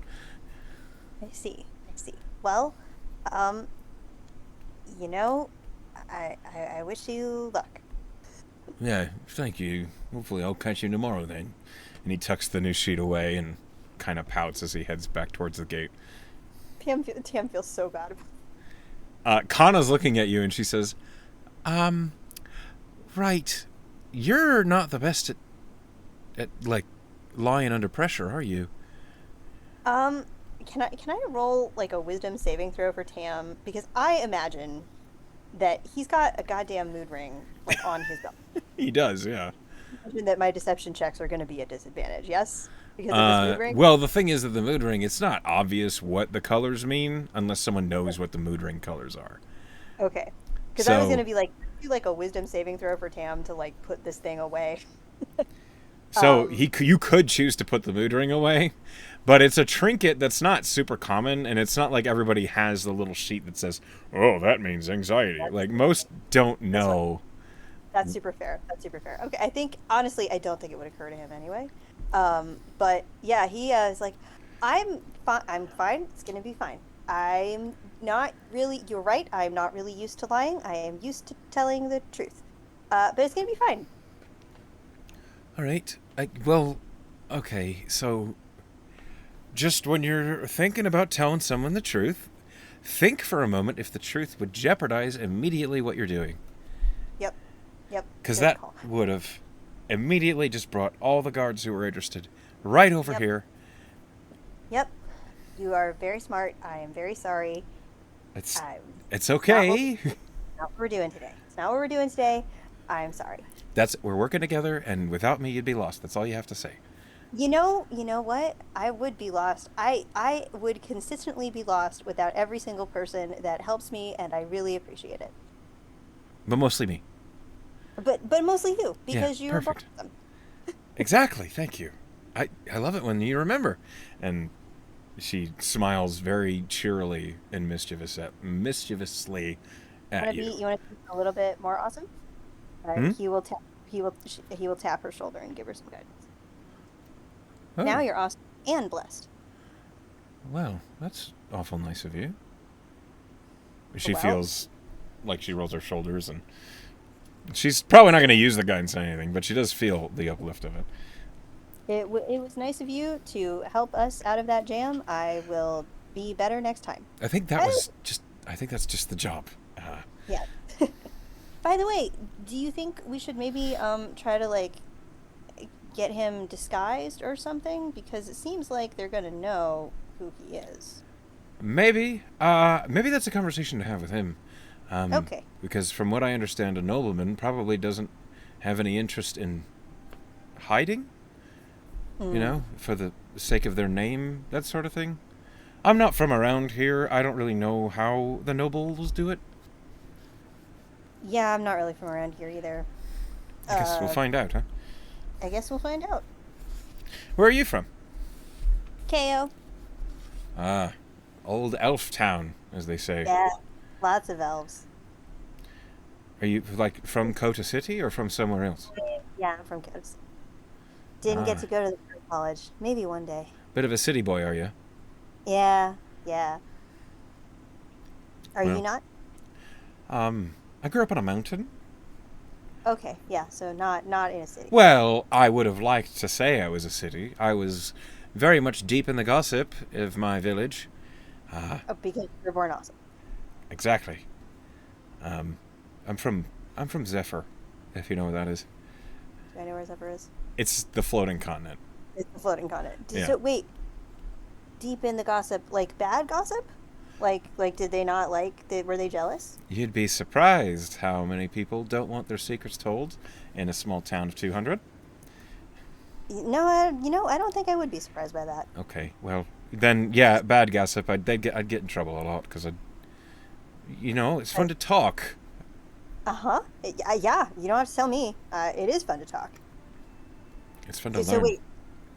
I see. I see. Well, um, you know, I wish you luck. "Yeah, thank you. Hopefully I'll catch you tomorrow then." And he tucks the news sheet away and kind of pouts as he heads back towards the gate. Tam feels so bad. Kana's looking at you and she says, Right, you're not the best at lying under pressure, are you?" Um, can I roll like a wisdom saving throw for Tam because I imagine that he's got a goddamn mood ring on his belt. He does, yeah. I imagine that my deception checks are going to be a disadvantage. Yes, because of this mood ring. Well, the thing is that the mood ring, it's not obvious what the colors mean unless someone knows what the mood ring colors are. Okay, because I was So, going to be do like a wisdom saving throw for Tam to put this thing away. so Um, you could choose to put the mood ring away, but it's a trinket that's not super common, and it's not like everybody has the little sheet that says, "Oh, that means anxiety." Most don't that's what know. That's super fair. That's super fair. Okay, I think honestly, I don't think it would occur to him anyway. But yeah, he is like, I'm fine. I'm fine. It's gonna be fine. I'm not really. You're right. I'm not really used to lying. I am used to telling the truth. But it's gonna be fine. All right. Well, okay, so just when you're thinking about telling someone the truth, think for a moment if the truth would jeopardize immediately what you're doing. Yep. Yep. Because Good that call. would have immediately just brought all the guards who were interested right over Yep. here. Yep. You are very smart. I am very sorry. It's I'm it's not what, okay. not what we're doing today. It's not what we're doing today. I'm sorry. We're working together, and without me, you'd be lost. That's all you have to say. You know what? I would be lost. I would consistently be lost without every single person that helps me, and I really appreciate it. But mostly me. But mostly you, Yeah, because you're both perfect. of them. Exactly. Thank you. I love it when you remember. And she smiles very cheerily and mischievously at you. You want to be a little bit more awesome? Hmm? He will tap her shoulder and give her some guidance. Now Oh, you're awesome and blessed. well, that's awful nice of you. She Well, feels like she rolls her shoulders, and she's probably not going to use the guidance on anything, but she does feel the uplift of it. it was nice of you to help us out of that jam. I will be better next time. I think that By was just. I think that's just the job. Yeah. By the way, do you think we should maybe try to like get him disguised or something? Because it seems like they're gonna know who he is. Maybe that's a conversation to have with him. Okay. Because from what I understand, a nobleman probably doesn't have any interest in hiding. You Hmm. know, for the sake of their name, that sort of thing. I'm not from around here. I don't really know how the nobles do it. Yeah, I'm not really from around here either. I guess we'll Uh, find out, huh? I guess we'll find out. Where are you from? KO. Ah, old elf town, as they say. Yeah, lots of elves. Are you like from Kota City or from somewhere else? Yeah, I'm from Coast. Didn't get Ah, to go to the college. Maybe one day. bit of a city boy, are you? Yeah, yeah. Are you Well, not? I grew up on a mountain. Okay, yeah. So not in a city. Well, I would have liked to say I was a city. I was very much deep in the gossip of my village. Ah, Oh, because you're born awesome. exactly. Um, I'm from Zephyr, if you know what that is. Do I know where Zephyr is? It's the floating continent. It's the floating continent. Yeah. So wait, deep in the gossip, like bad gossip? Like did they not like? Were they jealous? You'd be surprised how many people don't want their secrets told in a small town of 200. No, I don't think I would be surprised by that. Okay, well, then, yeah, bad gossip. I'd get in trouble a lot because it's fun to talk. Uh-huh. Yeah, you don't have to tell me. It is fun to talk. It's fun to So learn.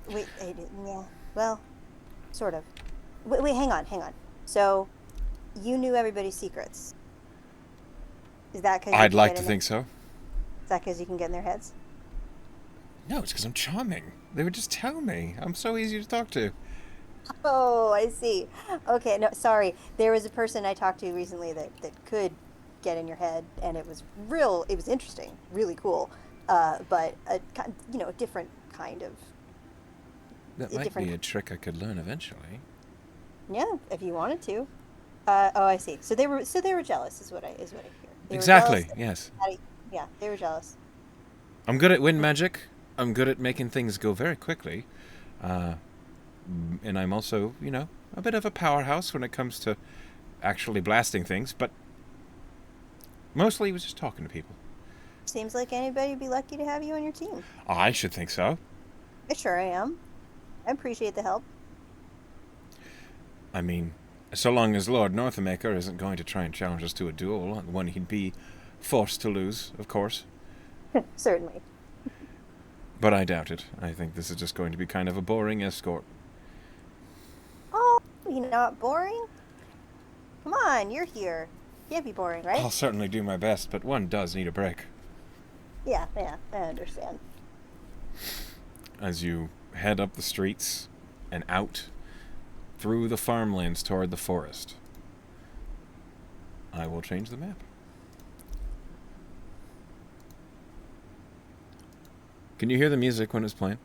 yeah. Well, sort of. Wait, hang on. So, you knew everybody's secrets. Is that because you I'd can like get to in their, think so. is that because you can get in their heads? No, it's because I'm charming. They would just tell me. I'm so easy to talk to. Oh, I see. Okay, no, sorry. There was a person I talked to recently that could get in your head, and it was interesting, really cool. But a different kind of, That a might different, be a trick I could learn eventually. yeah, if you wanted to. Oh, I see. So they were jealous, is what I hear. They were jealous. Exactly, yes. Yeah, they were jealous. I'm good at wind magic. I'm good at making things go very quickly. Uh, and I'm also, a bit of a powerhouse when it comes to actually blasting things, but mostly it was just talking to people. Seems like anybody would be lucky to have you on your team. I should think so. Sure I am. I appreciate the help. I mean, so long as Lord Northamaker isn't going to try and challenge us to a duel, one he'd be forced to lose, of course. Certainly. But I doubt it. I think this is just going to be kind of a boring escort. Oh, you're not boring? Come on, you're here. Can't be boring, right? I'll certainly do my best, but one does need a break. Yeah, I understand. As you head up the streets and out through the farmlands toward the forest, I will change the map. Can you hear the music when it's playing?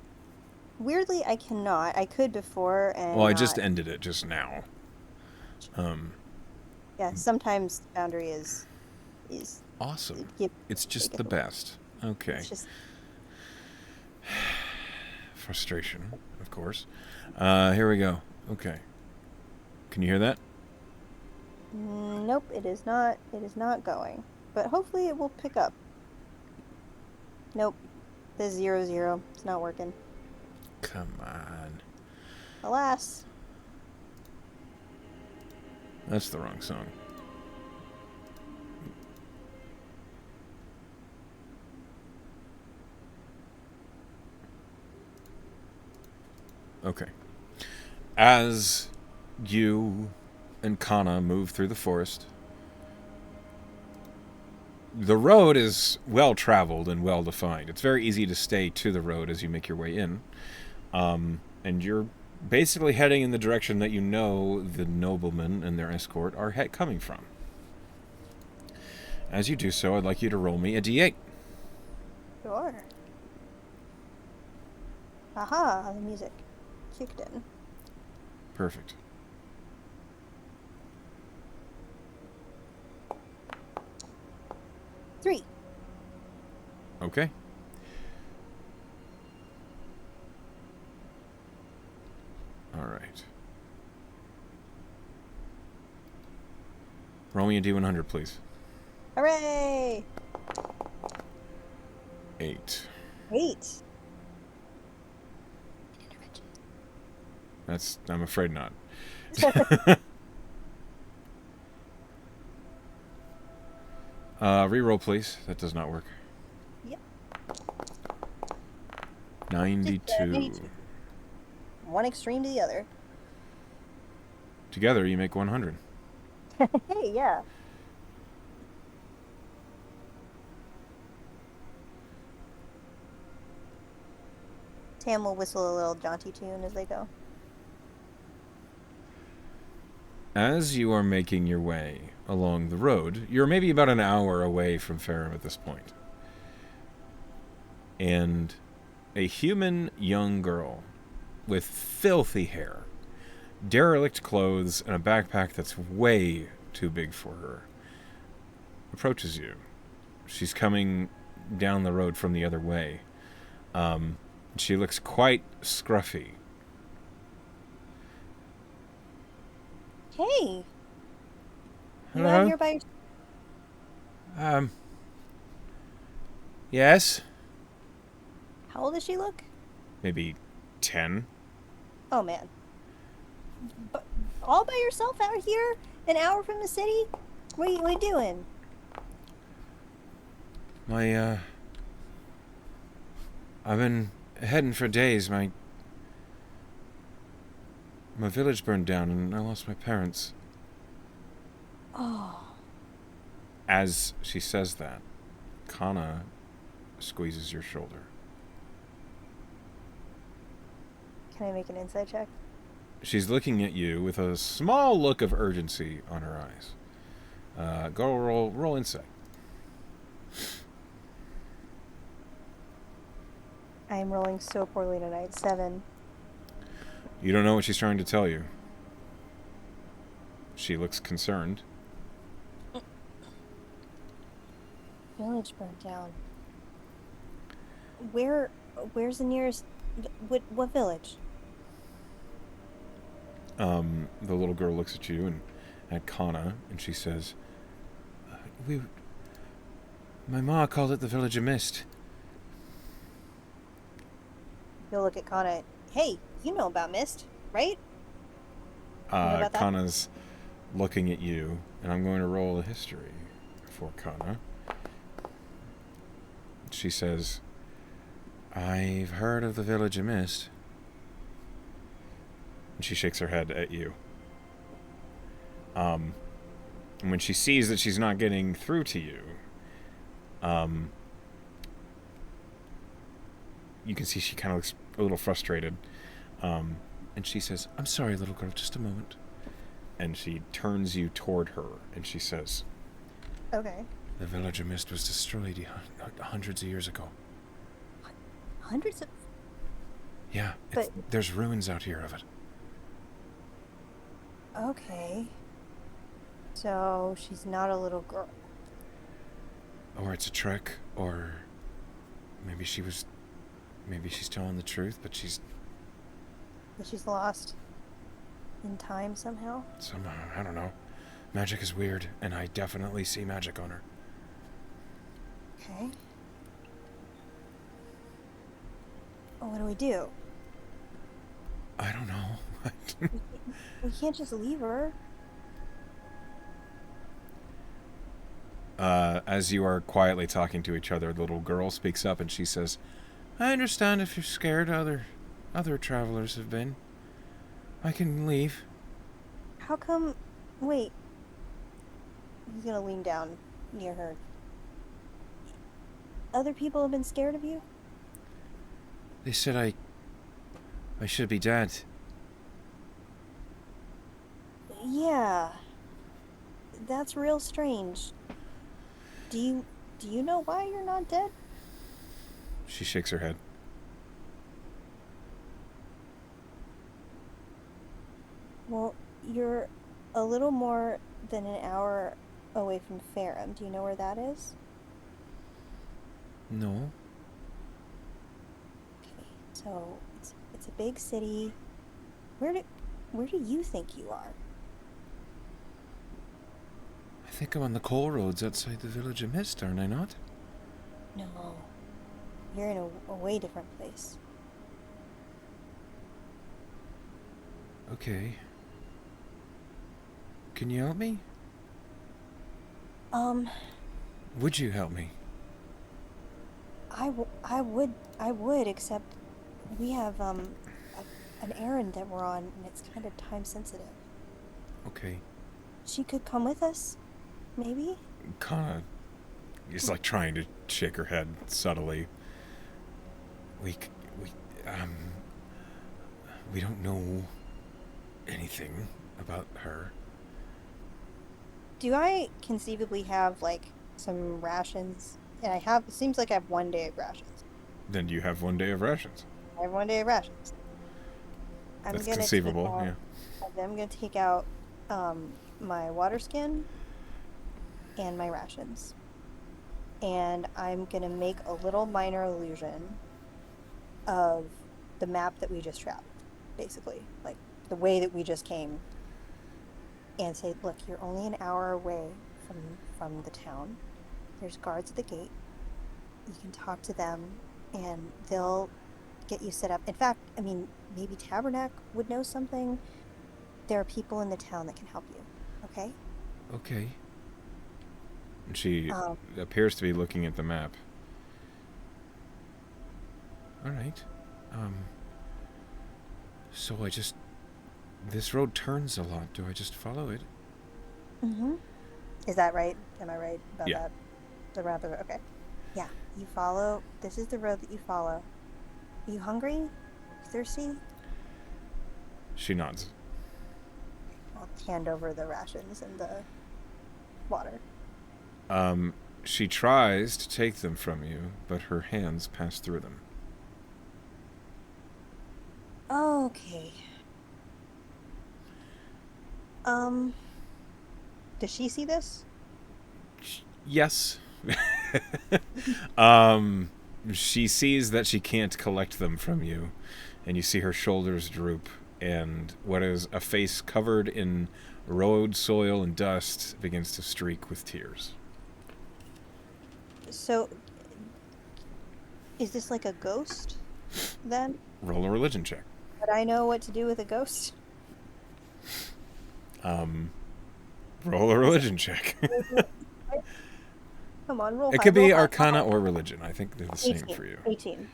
Weirdly, I cannot. I could before Well, and I just not. ended it just now. Um, Yeah, sometimes Boundary is awesome. give It's take just it the away. best. Okay. It's just Frustration, of course. Here we go. Okay. Can you hear that? nope, it is not. It is not going. But hopefully it will pick up. Nope. There's 0-0. It's not working. Come on. Alas. That's the wrong song. Okay. As you and Kana move through the forest, the road is well traveled and well defined. It's very easy to stay to the road as you make your way in. And you're basically heading in the direction that you know the noblemen and their escort are coming from. As you do so, I'd like you to roll me a d8. Sure. Aha, the music kicked in. Perfect. Three. Okay. All right. Roll me a d100, please. Hooray! 8. 8. I'm afraid not. Reroll, please. That does not work. Yep. 92. 92. One extreme to the other. Together, you make 100. Hey, yeah. Tam will whistle a little jaunty tune as they go. As you are making your way along the road, you're maybe about an hour away from Ferrum at this point. And a human young girl with filthy hair, derelict clothes, and a backpack that's way too big for her approaches you. She's coming down the road from the other way. She looks quite scruffy. Hey! You Hello? out here by yourself? Yes? How old does she look? Maybe 10? Oh, man. But all by yourself out here? An hour from the city? What are you doing? I've been heading for days. My village burned down and I lost my parents. Oh. As she says that, Kana squeezes your shoulder. Can I make an insight check? She's looking at you with a small look of urgency on her eyes. Go roll insight. I'm rolling so poorly tonight. 7. You don't know what she's trying to tell you. She looks concerned. Village burnt down. Where's the nearest... What village? The little girl looks at you and at Kana, and she says, my ma called it the Village of Mist. You'll look at Kana. Hey, you know about Mist, right? You know about that? Kana's looking at you, and I'm going to roll a history for Kana. She says, I've heard of the Village of Mist. And she shakes her head at you. And when she sees that she's not getting through to you, you can see she kind of looks a little frustrated. And she says, I'm sorry, little girl, just a moment. And she turns you toward her, and she says, Okay. the Village of Mist was destroyed hundreds of years ago. Hundreds of... Yeah, But- there's ruins out here of it. Okay. So, she's not a little girl. Or it's a trick, or maybe she's telling the truth, but she's That she's lost in time somehow. somehow, I don't know. Magic is weird, and I definitely see magic on her. Okay. Well, what do we do? I don't know. We can't just leave her. As you are quietly talking to each other, the little girl speaks up and she says, I understand if you're scared, Other travelers have been. I can leave. How come? Wait. He's gonna lean down near her. Other people have been scared of you? They said I should be dead. Yeah. That's real strange. Do you know why you're not dead? She shakes her head. Well, you're a little more than an hour away from Ferrum. Do you know where that is? No. Okay. So it's a big city. Where do where do you think you are? I think I'm on the coal roads outside the village of Mist, aren't I not? No. You're in a way different place. Okay. Can you help me? Um, Would you help me? I would, except we have an errand that we're on, and it's kind of time sensitive. Okay. She could come with us, maybe? Kana is like trying to shake her head subtly. We um we don't know anything about her. Do I conceivably have like some rations? And I have, it seems like I have 1 day of rations. Then you have 1 day of rations. I have 1 day of rations. I'm That's gonna conceivable, take out, yeah. I'm gonna take out my water skin and my rations. And I'm gonna make a little minor illusion of the map that we just traveled, basically. Like the way that we just came, and say, look, you're only an hour away from the town. There's guards at the gate. You can talk to them and they'll get you set up. In fact, I mean, maybe Tabernac would know something. There are people in the town that can help you. Okay? Okay. And she Um, appears to be looking at the map. All right. Um so this road turns a lot. Do I just follow it? mhm. Is that right? Am I right about Yeah. that? The route of okay. Yeah, you follow. This is the road that you follow. Are you hungry? Thirsty? She nods. I'll hand over the rations and the water. Um she tries to take them from you, but her hands pass through them. Okay. Um, does she see this? Yes. um she sees that she can't collect them from you, and you see her shoulders droop, and what is a face covered in road soil and dust begins to streak with tears. So, is this like a ghost then? Roll a religion check. Would I know what to do with a ghost? Um, roll a religion check. Come on, roll It high, could be roll high. Arcana or religion. I think they're the same 18. for you. 18.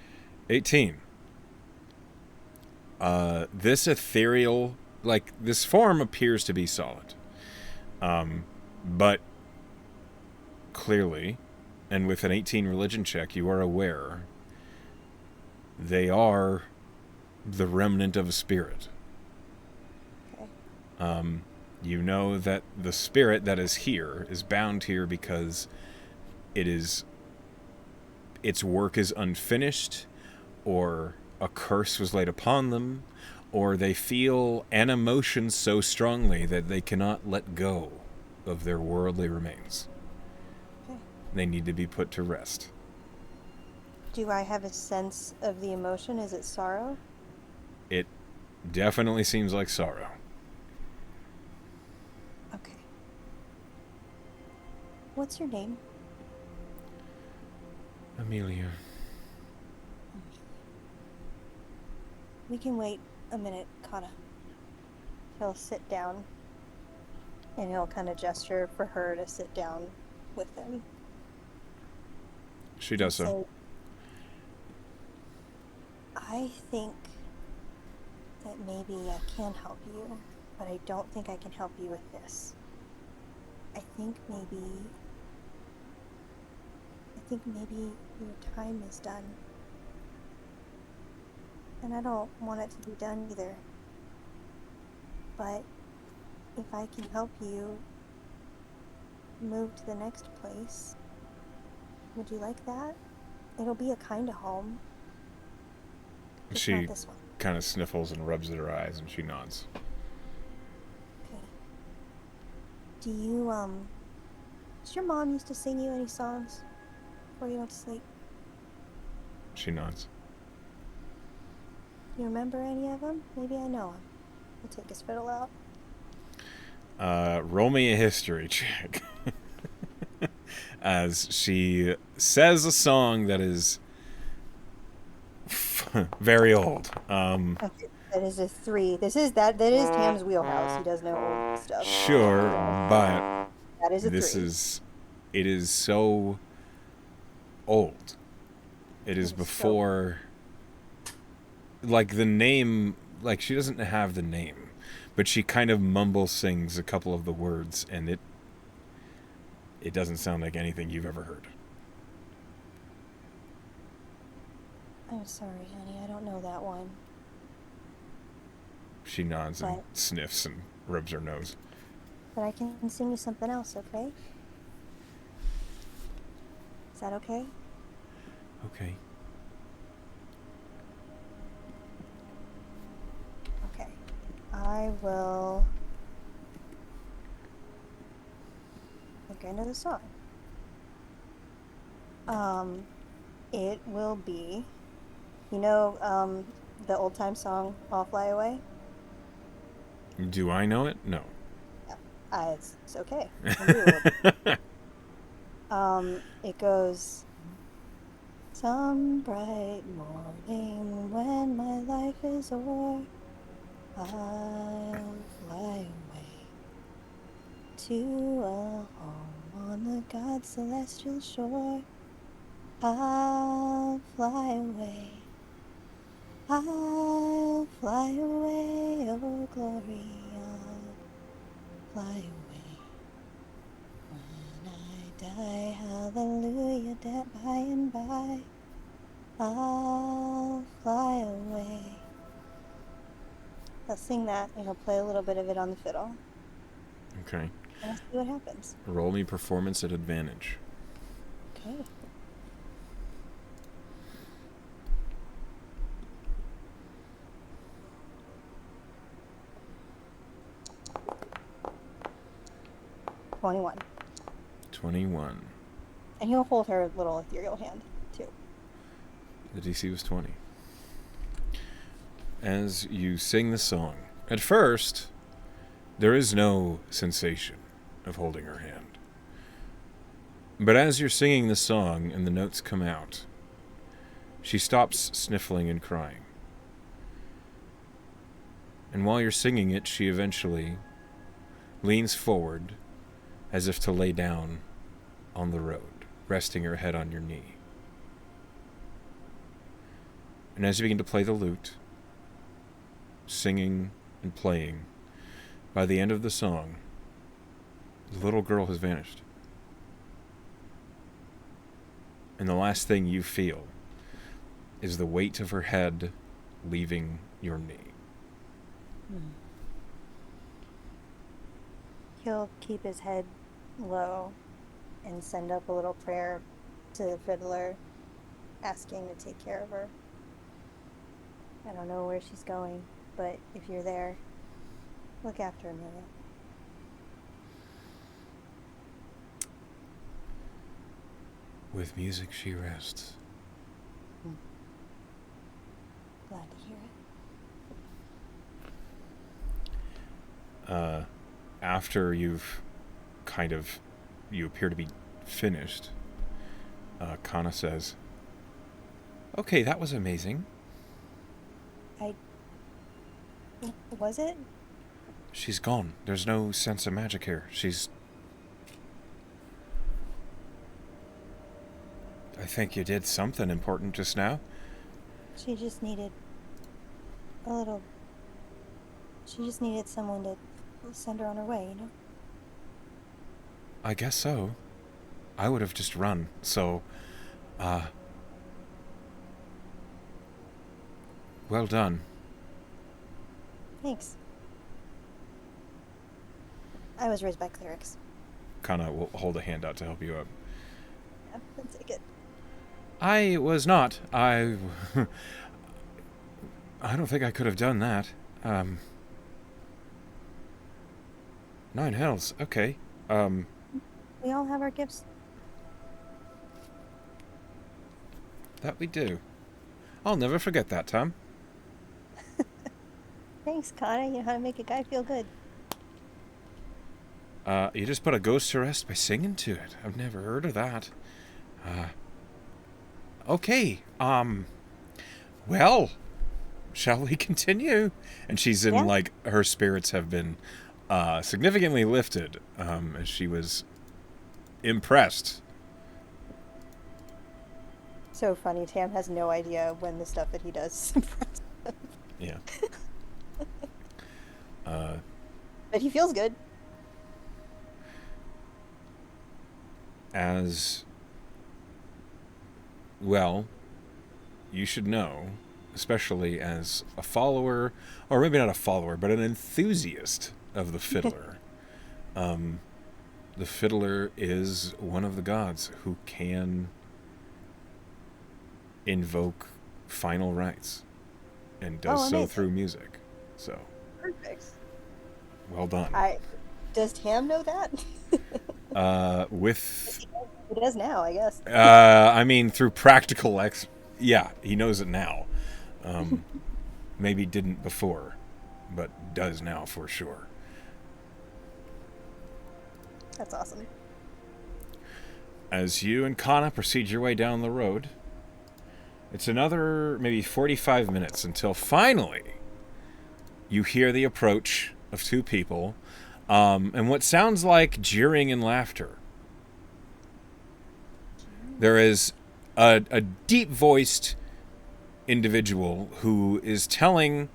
18. This ethereal, like, this form appears to be solid. But clearly, and with an 18 religion check, you are aware they are the remnant of a spirit. Okay. You know that the spirit that is here is bound here because its work is unfinished, or a curse was laid upon them, or they feel an emotion so strongly that they cannot let go of their worldly remains. Okay. They need to be put to rest. Do I have a sense of the emotion? Is it sorrow? It definitely seems like sorrow. Okay. What's your name? Amelia. We can wait a minute, Kata. He'll sit down and he'll kind of gesture for her to sit down with him. She does so. I think that maybe I can help you, but I don't think I can help you with this. I think maybe your time is done. And I don't want it to be done either. But if I can help you move to the next place, would you like that? It'll be a kind of home. Just She not this one. kind of sniffles and rubs at her eyes, and she nods. Okay. Do you, does your mom used to sing you any songs before you went to sleep? She nods. You remember any of them? Maybe I know them. I'll take his fiddle out. Roll me a history check. As she says a song that is very old. Okay, that is a 3. That is Tam's wheelhouse. He does know old stuff. Sure, but That is a 3. it is so old. It is It's before, like, the name, like, she doesn't have the name, but she kind of mumble sings a couple of the words, and it doesn't sound like anything you've ever heard. I'm sorry, honey. I don't know that one. She nods and But- sniffs and rubs her nose. But I can sing you something else, okay? Is that okay? Okay. Okay. I will look into the song. It will be, the old time song "I'll Fly Away." Do I know it? No. It's okay. I can do it. It goes, some bright morning when my life is o'er, I'll fly away to a home on the God's celestial shore. I'll fly away. I'll fly away, oh glory, I'll fly away. When I die, hallelujah, that by and by, I'll fly away. Let's sing that, and I'll play a little bit of it on the fiddle, Okay. and let's see what happens. Roll me performance at advantage. Okay. "21. 21. And he'll hold her little ethereal hand, too. The DC was 20. As you sing the song, at first, there is no sensation of holding her hand. But as you're singing the song and the notes come out, she stops sniffling and crying. And while you're singing it, she eventually leans forward as if to lay down on the road, resting her head on your knee. And as you begin to play the lute, singing and playing, by the end of the song, the little girl has vanished. And the last thing you feel is the weight of her head leaving your knee. He'll keep his head low and send up a little prayer to the fiddler, asking to take care of her. I don't know where she's going, but if you're there, look after Amelia. With music she rests. Glad to hear it. After you appear to be finished, Kana says, "Okay, that was amazing." Was it? She's gone. There's no sense of magic here. I think you did something important just now. She just needed a little She just needed someone to send her on her way, you know? I guess so. I would have just run, so, uh, well done. Thanks. I was raised by clerics. Kana will hold a hand out to help you up. Yeah, I'll take it. I was not. I don't think I could have done that. Nine hells. Okay. We all have our gifts. That we do. I'll never forget that, Tom. Thanks, Kana. You know how to make a guy feel good. You just put a ghost to rest by singing to it. I've never heard of that. Okay. Well, shall we continue? And she's in, Yeah. like, her spirits have been significantly lifted as she was impressed. So funny. Tam has no idea when the stuff that he does is impressive. Yeah. But he feels good. As well, you should know, especially as a follower, or maybe not a follower, but an enthusiast of the fiddler. The fiddler is one of the gods who can invoke final rites and does so amazing. through music. So, Perfect. well done. Does Tam know that? With He does now, I guess. I mean, through practical yeah, he knows it now. Maybe didn't before, but does now for sure. That's awesome. As you and Kana proceed your way down the road, it's another maybe 45 minutes until finally you hear the approach of two people and what sounds like jeering and laughter. There is a deep-voiced individual who is telling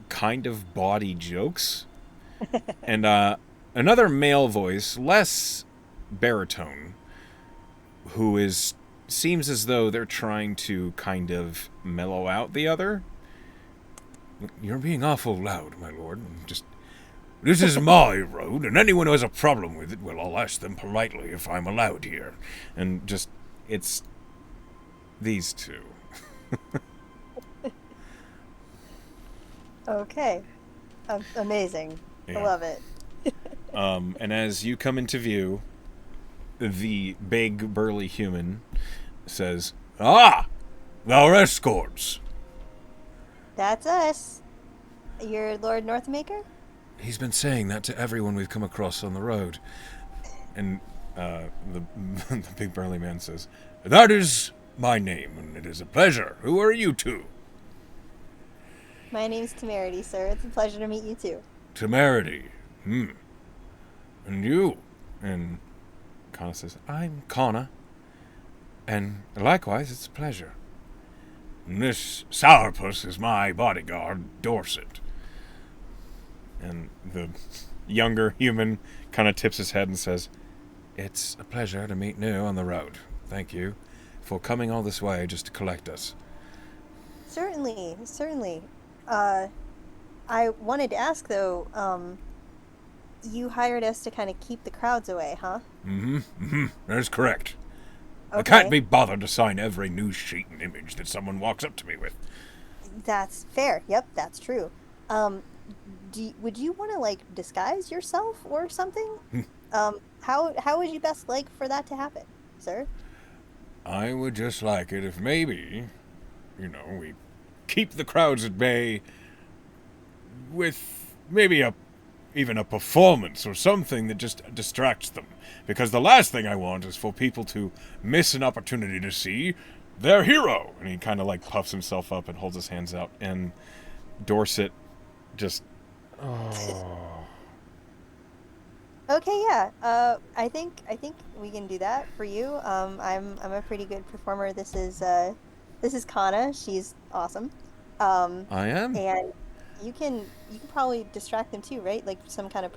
kind of bawdy jokes, and another male voice, less baritone, who seems as though they're trying to kind of mellow out the other. You're being awful loud, my lord. This is my road, and anyone who has a problem with it, well, I'll ask them politely if I'm allowed here. And it's these two. Okay. Amazing. Yeah. I love it. And as you come into view, the big, burly human says, "Ah, our escorts." That's us. You're Lord Northmaker? He's been saying that to everyone we've come across on the road. And the the big burly man says, "That is my name, and it is a pleasure. Who are you two?" My name's Temerity, sir. It's a pleasure to meet you too. Temerity. And you? And Kana says, "I'm Kana. And likewise, it's a pleasure. And this sourpuss is my bodyguard, Dorset." And the younger human kind of tips his head and says, "It's a pleasure to meet new on the road. Thank you for coming all this way just to collect us." Certainly, certainly. I wanted to ask though, you hired us to kind of keep the crowds away, huh? That is correct. I Okay. can't be bothered to sign every news sheet and image that someone walks up to me with. That's fair. Yep, that's true. Um, would you want to like disguise yourself or something? How would you best like for that to happen, sir? I would just like it if maybe, we keep the crowds at bay with maybe even a performance or something that just distracts them. Because the last thing I want is for people to miss an opportunity to see their hero. And he kind of like puffs himself up and holds his hands out. And Dorset just... Oh. Okay, yeah. I think we can do that for you. I'm a pretty good performer. This is Kana. She's awesome. I am? And you can probably distract them too, right? Like some kind of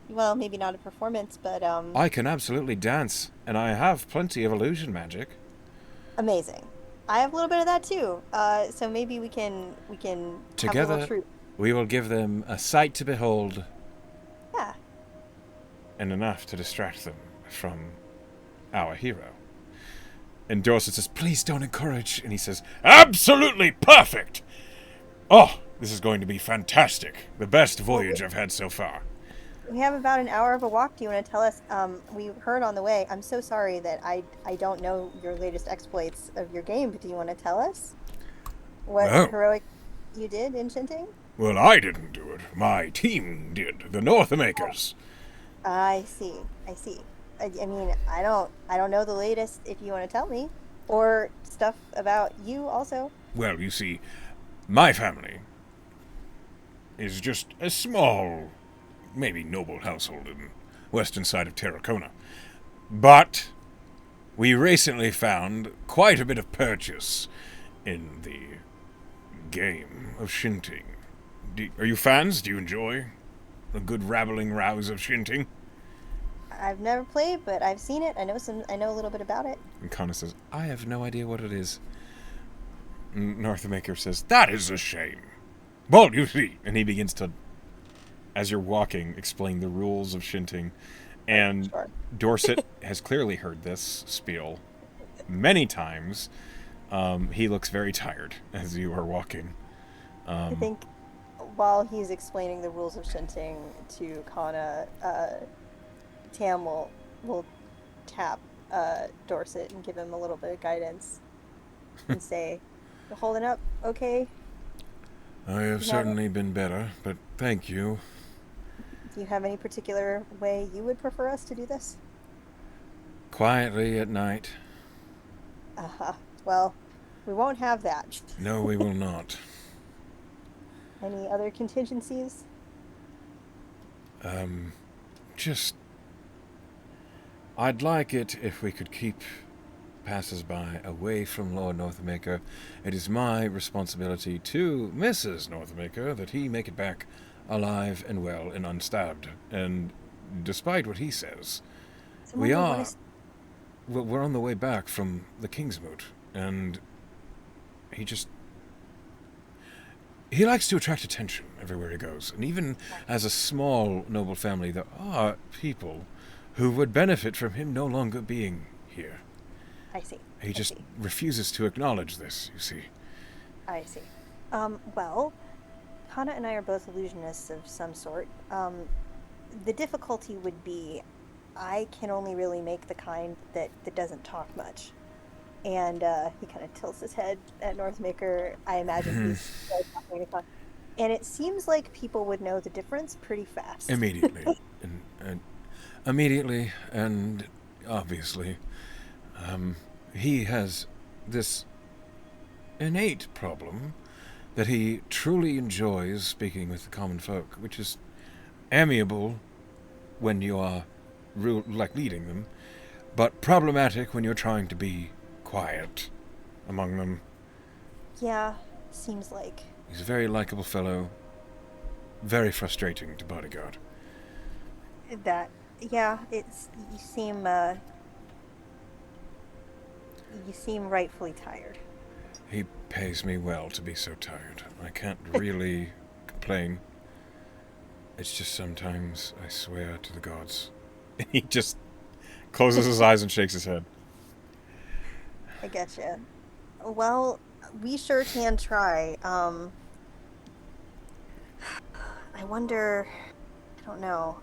well, maybe not a performance, but I can absolutely dance, and I have plenty of illusion magic. amazing. I have a little bit of that too. So maybe we can have a little Together, troupe. we will give them a sight to behold Yeah. and enough to distract them from our hero. And Dorset says, please don't encourage. And he says, absolutely perfect. Oh, this is going to be fantastic. The best Well, voyage I've had so far. we have about an hour of a walk. Do you want to tell us? We heard on the way. I'm so sorry that I don't know your latest exploits of your game, but do you want to tell us what Well, heroic you did in Shinting? well, I didn't do it. My team did. The Northamakers. I see. I see. I mean, I don't know the latest if you want to tell me or stuff about you also. Well, you see, my family is just a small, maybe noble household in western side of Terracona. But we recently found quite a bit of purchase in the game of Shinting. Are you fans? Do you enjoy a good rabbling rouse of Shinting? I've never played, but I've seen it. I know a little bit about it. And Kana says, I have no idea what it is. And Northamaker says, that is a shame. Well, you see. And he begins to, as you're walking, explain the rules of Shinting. And Sure. Dorset has clearly heard this spiel many times. He looks very tired as you are walking. I think while he's explaining the rules of Shinting to Kana, Tam will tap Dorset and give him a little bit of guidance and say, "You holding up, okay? I have Do you have certainly been better, but thank you. do you have any particular way you would prefer us to do this?" Quietly at night. Uh-huh. Well, we won't have that. No, we will not. Any other contingencies? Just. I'd like it if we could keep passers-by away from Lord Northamaker. It is my responsibility to Mrs. Northamaker that he make it back alive and well and unstabbed. And despite what he says, Someone we might wanna are. Well, we're on the way back from the Kingsmoot, and he just. He likes to attract attention everywhere he goes. And even as a small noble family, there are people who would benefit from him no longer being here. I see. He I just see. refuses to acknowledge this, you see. I see. Well, Kana and I are both illusionists of some sort. The difficulty would be I can only really make the kind that doesn't talk much. And he kind of tilts his head at Northmaker. I imagine he's talking to Kana. And it seems like people would know the difference pretty fast. Immediately. and immediately and obviously. He has this innate problem that he truly enjoys speaking with the common folk, which is amiable when you are leading them, but problematic when you're trying to be quiet among them. Yeah, seems like. He's a very likable fellow, very frustrating to bodyguard. That. Yeah, you seem rightfully tired. He pays me well to be so tired. I can't really complain. It's just sometimes I swear to the gods. He just closes his eyes and shakes his head. I getcha. Well, we sure can try. I wonder. I don't know.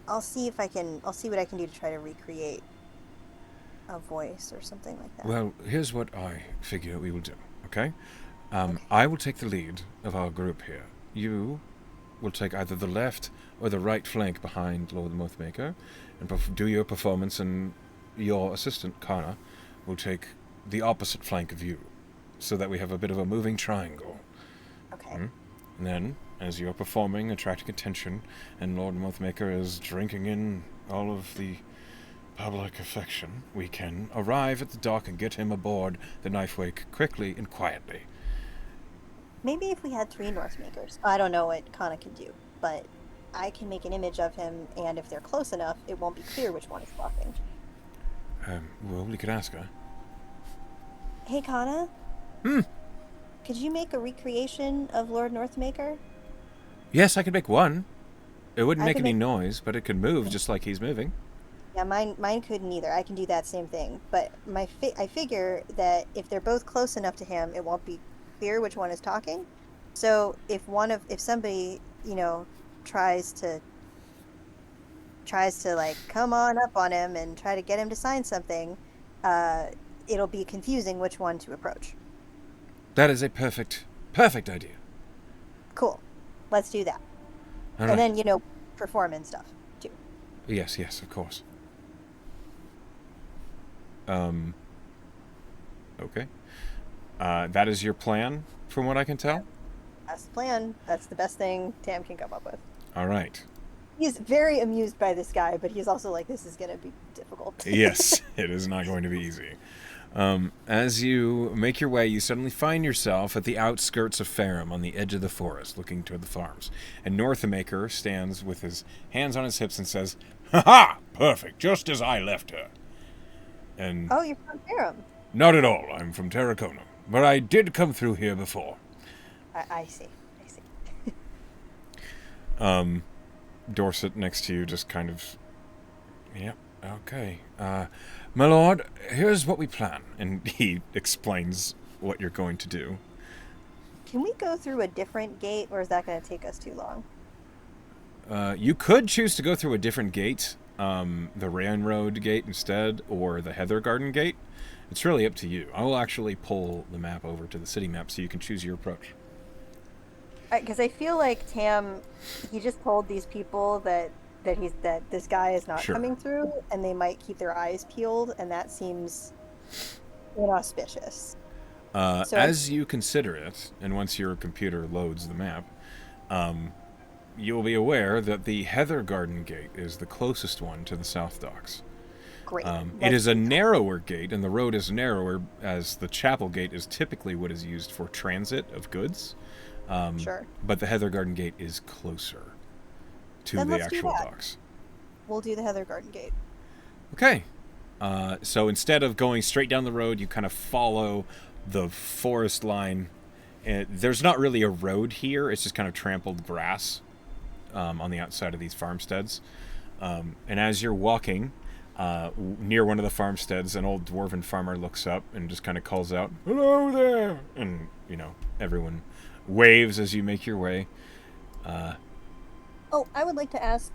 I'll see if I can. I'll see what I can do to try to recreate a voice or something like that. Well, here's what I figure we will do, okay? Okay. I will take the lead of our group here. You will take either the left or the right flank behind Lord Northmaker and do your performance, and your assistant, Kana, will take the opposite flank of you, so that we have a bit of a moving triangle. Okay. And then, as you're performing, attracting attention, and Lord Northmaker is drinking in all of the public affection, we can arrive at the dock and get him aboard the Knifewake quickly and quietly. Maybe if we had 3 Northmakers. I don't know what Kana can do, but I can make an image of him, and if they're close enough, it won't be clear which one is talking. Well, we could ask her. Hey, Kana? Hmm. Could you make a recreation of Lord Northmaker? Yes, I could make one. It wouldn't I make could any make- noise, but it could move just like he's moving. Yeah, mine couldn't either. I can do that same thing, but I figure that if they're both close enough to him, it won't be clear which one is talking. So if somebody tries to like come on up on him and try to get him to sign something, it'll be confusing which one to approach. That is a perfect idea. Cool, let's do that. All And right. then perform and stuff too. Yes, of course. Okay. That is your plan, from what I can tell? That's the plan. That's the best thing Tam can come up with. All right. He's very amused by this guy, but he's also like, this is going to be difficult. Yes, it is not going to be easy. As you make your way, you suddenly find yourself at the outskirts of Farum, on the edge of the forest, looking toward the farms. And Northamaker stands with his hands on his hips and says, "Ha ha! Perfect, just as I left her." And Oh, you're from Farum. not at all. I'm from Terracona, but I did come through here before. I see. Dorset next to you just kind of... Yep, okay. My lord, here's what we plan. And he explains what you're going to do. Can we go through a different gate, or is that going to take us too long? You could choose to go through a different gate, the Railroad gate instead, or the Heather Garden gate. It's really up to you. I will actually pull the map over to the city map so you can choose your approach. Because I feel like Tam, he just told these people that this guy is not Sure. coming through, and they might keep their eyes peeled, and that seems inauspicious. So- As you consider it, and once your computer loads the map, you will be aware that the Heather Garden gate is the closest one to the South Docks. Great. It is a narrower gate, and the road is narrower, as the Chapel gate is typically what is used for transit of goods. Sure. But the Heather Garden gate is closer to Then the let's do actual that. docks. We'll do the Heather Garden gate. Okay. So instead of going straight down the road, you kind of follow the forest line. And there's not really a road here. It's just kind of trampled grass on the outside of these farmsteads. And as you're walking near one of the farmsteads, an old dwarven farmer looks up and just kind of calls out, "Hello there!" And, everyone waves as you make your way. Oh, I would like to ask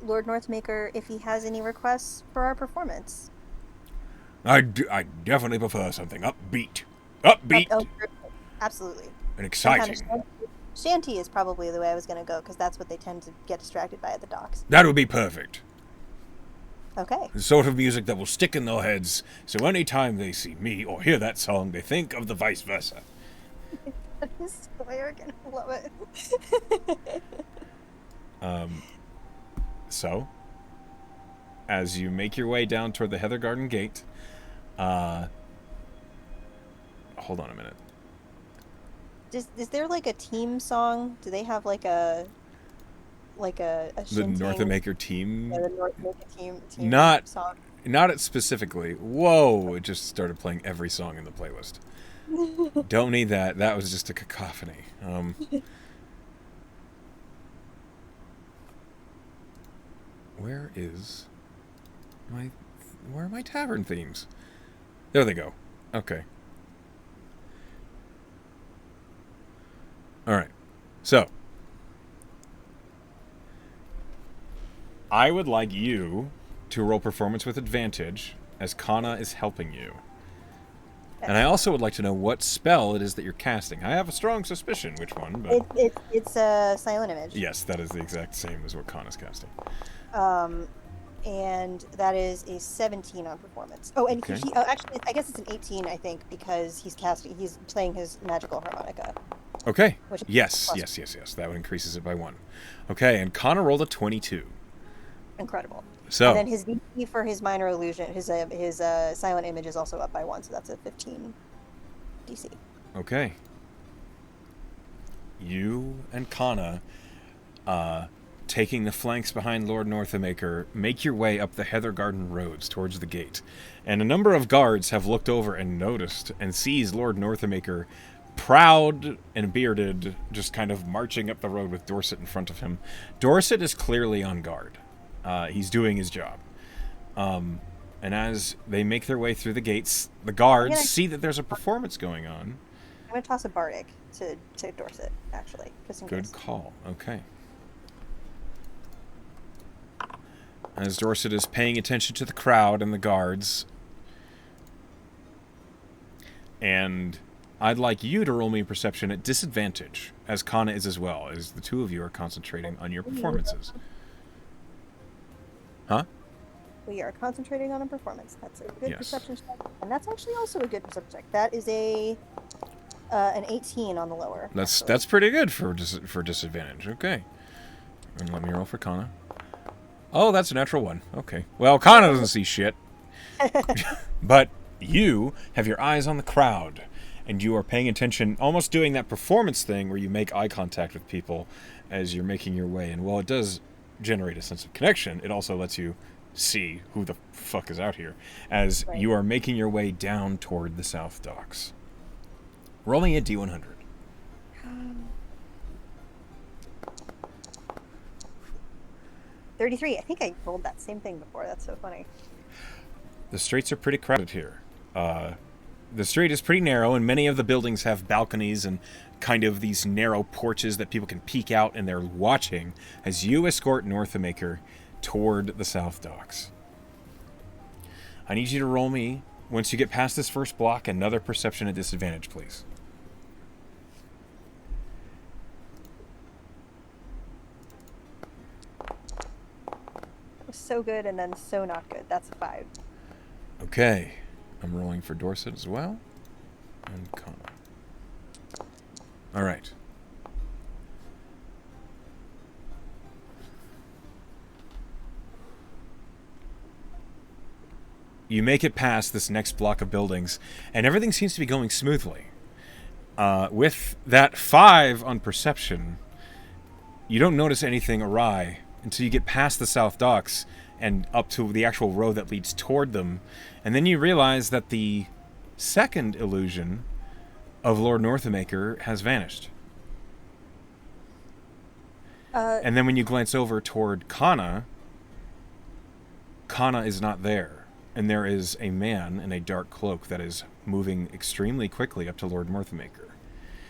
Lord Northmaker if he has any requests for our performance. I definitely prefer something upbeat. Upbeat Oh, absolutely. and Some kind exciting. of shanty is probably the way I was going to go, because that's what they tend to get distracted by at the docks. That would be perfect. Okay. The sort of music that will stick in their heads, so anytime they see me or hear that song, they think of the vice versa. That is so arrogant. I love it. So, as you make your way down toward the Heather Garden gate, hold on a minute. Is there like a team song? Do they have like a The shinting? Northamaker team, Yeah, the Northmaker team Not- song. not it specifically. Whoa! It just started playing every song in the playlist. Don't need that. That was just a cacophony. Where are my tavern themes? There they go. Okay. All right. So, I would like you to roll performance with advantage as Kana is helping you. And I also would like to know what spell it is that you're casting. I have a strong suspicion which one, but It's a silent image. yes, that is the exact same as what Kana's casting. And that is a 17 on performance. Oh, and Okay. actually, I guess it's an 18, I think, because he's playing his magical harmonica. Okay. Which is Yes. plus- That one increases it by 1. Okay, and Kana rolled a 22. Incredible. So, And then his DC for his minor illusion, his silent image is also up by 1, so that's a 15 DC. okay. you and Kana, taking the flanks behind Lord Northamaker, make your way up the Heather Garden roads towards the gate. And a number of guards have looked over and noticed and sees Lord Northamaker, proud and bearded, just kind of marching up the road with Dorset in front of him. Dorset is clearly on guard. He's doing his job. And as they make their way through the gates, the guards see that there's a performance going on. I'm going to toss a bardic to Dorset, actually, just in case. Good call. Okay. As Dorset is paying attention to the crowd and the guards. And I'd like you to roll me perception at disadvantage, as Kana is as well, as the two of you are concentrating on your performances. Huh? We are concentrating on a performance. That's a good perception check. And that's actually also a good perception check. That is an 18 on the lower. That's pretty good for disadvantage. Okay. And let me roll for Kana. Oh, that's a natural one. Okay. Well, Kana doesn't see shit. But you have your eyes on the crowd, and you are paying attention, almost doing that performance thing where you make eye contact with people as you're making your way. And while it does generate a sense of connection, it also lets you see who the fuck is out here as you are making your way down toward the South Docks. Rolling a D100. 33. I think I rolled that same thing before. That's so funny. The streets are pretty crowded here. The street is pretty narrow, and many of the buildings have balconies and kind of these narrow porches that people can peek out, and they're watching as you escort Northamaker toward the South Docks. I need you to roll me, once you get past this first block, another perception at disadvantage, please. So good and then so not good. That's a 5. Okay. I'm rolling for Dorset as well. And Kana. All right. You make it past this next block of buildings, and everything seems to be going smoothly. With that 5 on perception, you don't notice anything awry until you get past the South Docks and up to the actual road that leads toward them. And then you realize that the second illusion of Lord Northamaker has vanished. And then when you glance over toward Kana, Kana is not there. And there is a man in a dark cloak that is moving extremely quickly up to Lord Northamaker.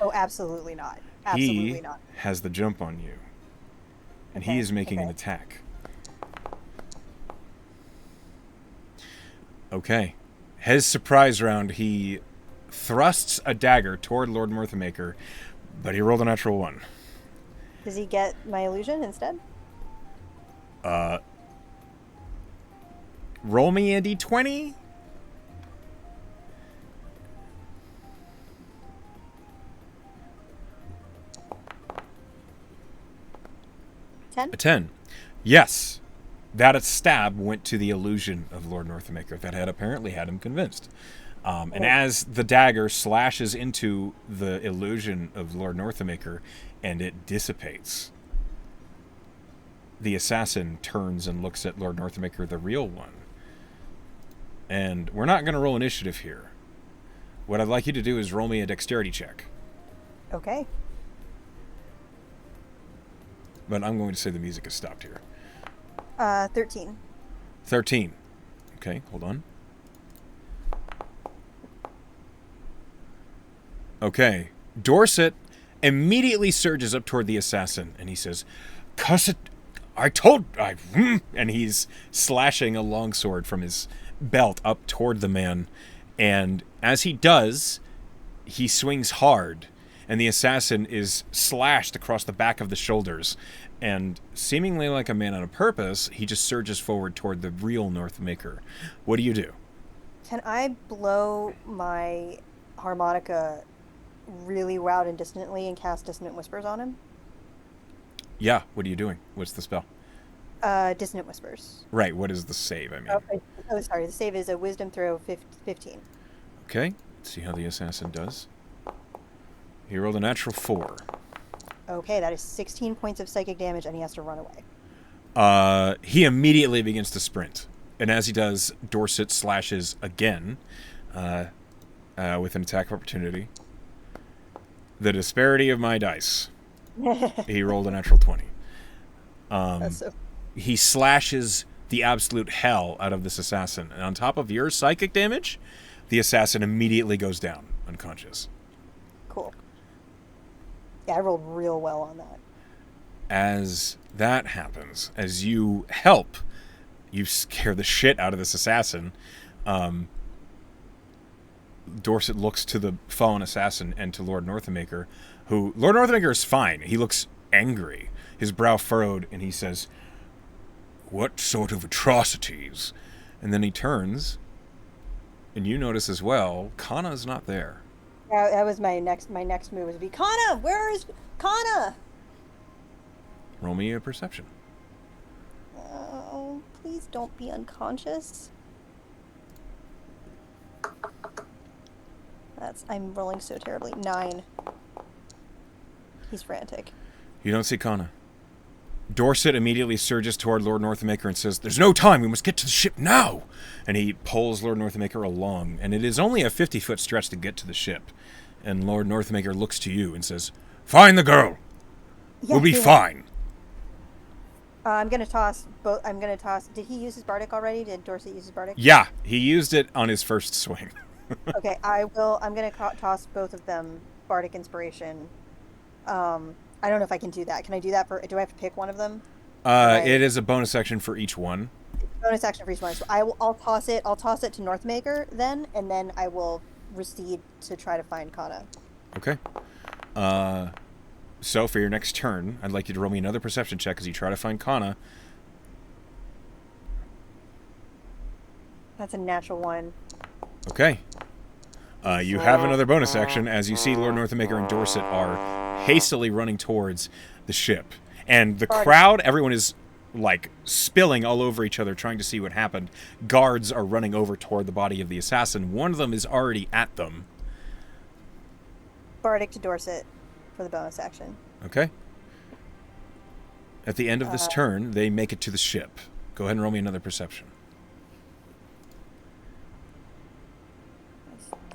Oh, absolutely not. Absolutely he not. Has the jump on you. And he is making an attack. Okay. His surprise round, he thrusts a dagger toward Lord Northamaker, but he rolled a natural 1. Does he get my illusion instead? Roll me a d20. 10? A 10. Yes. That stab went to the illusion of Lord Northamaker that had apparently had him convinced. And as the dagger slashes into the illusion of Lord Northamaker and it dissipates, the assassin turns and looks at Lord Northamaker, the real one. And we're not going to roll initiative here. What I'd like you to do is roll me a dexterity check. Okay. But I'm going to say the music has stopped here. 13. 13. Okay, hold on. Okay. Dorset immediately surges up toward the assassin, and he says, "Cuss it! And he's slashing a longsword from his belt up toward the man. And as he does, he swings hard, and the assassin is slashed across the back of the shoulders. And seemingly like a man on a purpose, he just surges forward toward the real Northamaker. What do you do? Can I blow my harmonica really loud and distantly and cast Dissonant Whispers on him? Yeah, what are you doing? What's the spell? Dissonant Whispers. Right, what is the save, I mean? Oh, sorry, the save is a Wisdom throw 15. Okay, let's see how the assassin does. He rolled a natural 4. Okay, that is 16 points of psychic damage, and he has to run away. He immediately begins to sprint. And as he does, Dorset slashes again with an attack opportunity. The disparity of my dice. He rolled a natural 20. He slashes the absolute hell out of this assassin. And on top of your psychic damage, the assassin immediately goes down, unconscious. Cool. Yeah, I rolled real well on that. As that happens, as you help, you scare the shit out of this assassin. Dorset looks to the fallen assassin and to Lord Northamaker, who... Lord Northamaker is fine. He looks angry, his brow furrowed, and he says, "What sort of atrocities?" And then he turns, and you notice as well, Kana's not there. That was my next move would be, Kana, where is Kana? Roll me a perception. Oh, please don't be unconscious. I'm rolling so terribly. 9. He's frantic. You don't see Kana. Dorset immediately surges toward Lord Northamaker and says, "There's no time, we must get to the ship now!" And he pulls Lord Northamaker along, and it is only a 50-foot stretch to get to the ship. And Lord Northamaker looks to you and says, "Find the girl! We'll be fine!" I'm gonna toss both. Did he use his bardic already? Did Dorset use his bardic? Yeah, he used it on his first swing. Okay, I'm gonna toss both of them bardic inspiration. I don't know if I can do that. Can I do that do I have to pick one of them? It is a bonus action for each one. Bonus action for each one. So I'll toss it to Northmaker then, and then I will recede to try to find Kana. Okay. So for your next turn, I'd like you to roll me another perception check as you try to find Kana. That's a natural 1. Okay. You have another bonus action as you see Lord Northamaker and Dorset are hastily running towards the ship. And the crowd, everyone is like spilling all over each other trying to see what happened. Guards are running over toward the body of the assassin. One of them is already at them. Bardic to Dorset for the bonus action. Okay. At the end of this turn, they make it to the ship. Go ahead and roll me another perception.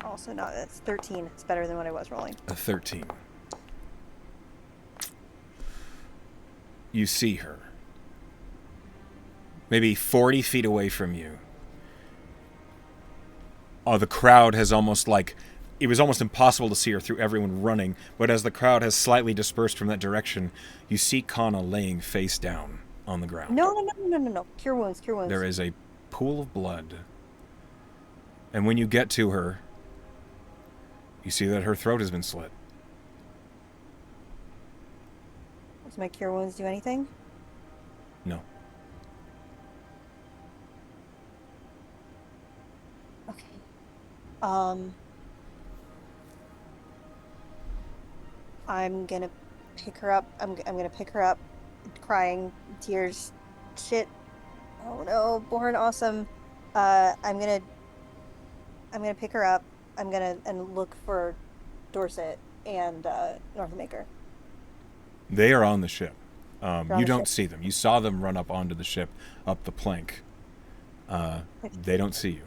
Also not, it's 13. It's better than what I was rolling. A 13. You see her. Maybe 40 feet away from you. The crowd has it was almost impossible to see her through everyone running, but as the crowd has slightly dispersed from that direction, you see Kana laying face down on the ground. No. Cure wounds. There is a pool of blood. And when you get to her, you see that her throat has been slit. Does my cure wounds do anything? No. Okay. I'm gonna pick her up. I'm gonna pick her up, crying, tears, shit. Oh no, Born awesome. I'm gonna pick her up. I'm gonna look for Dorset and Northamaker. They are on the ship. You don't see them. You saw them run up onto the ship, up the plank. They don't see you.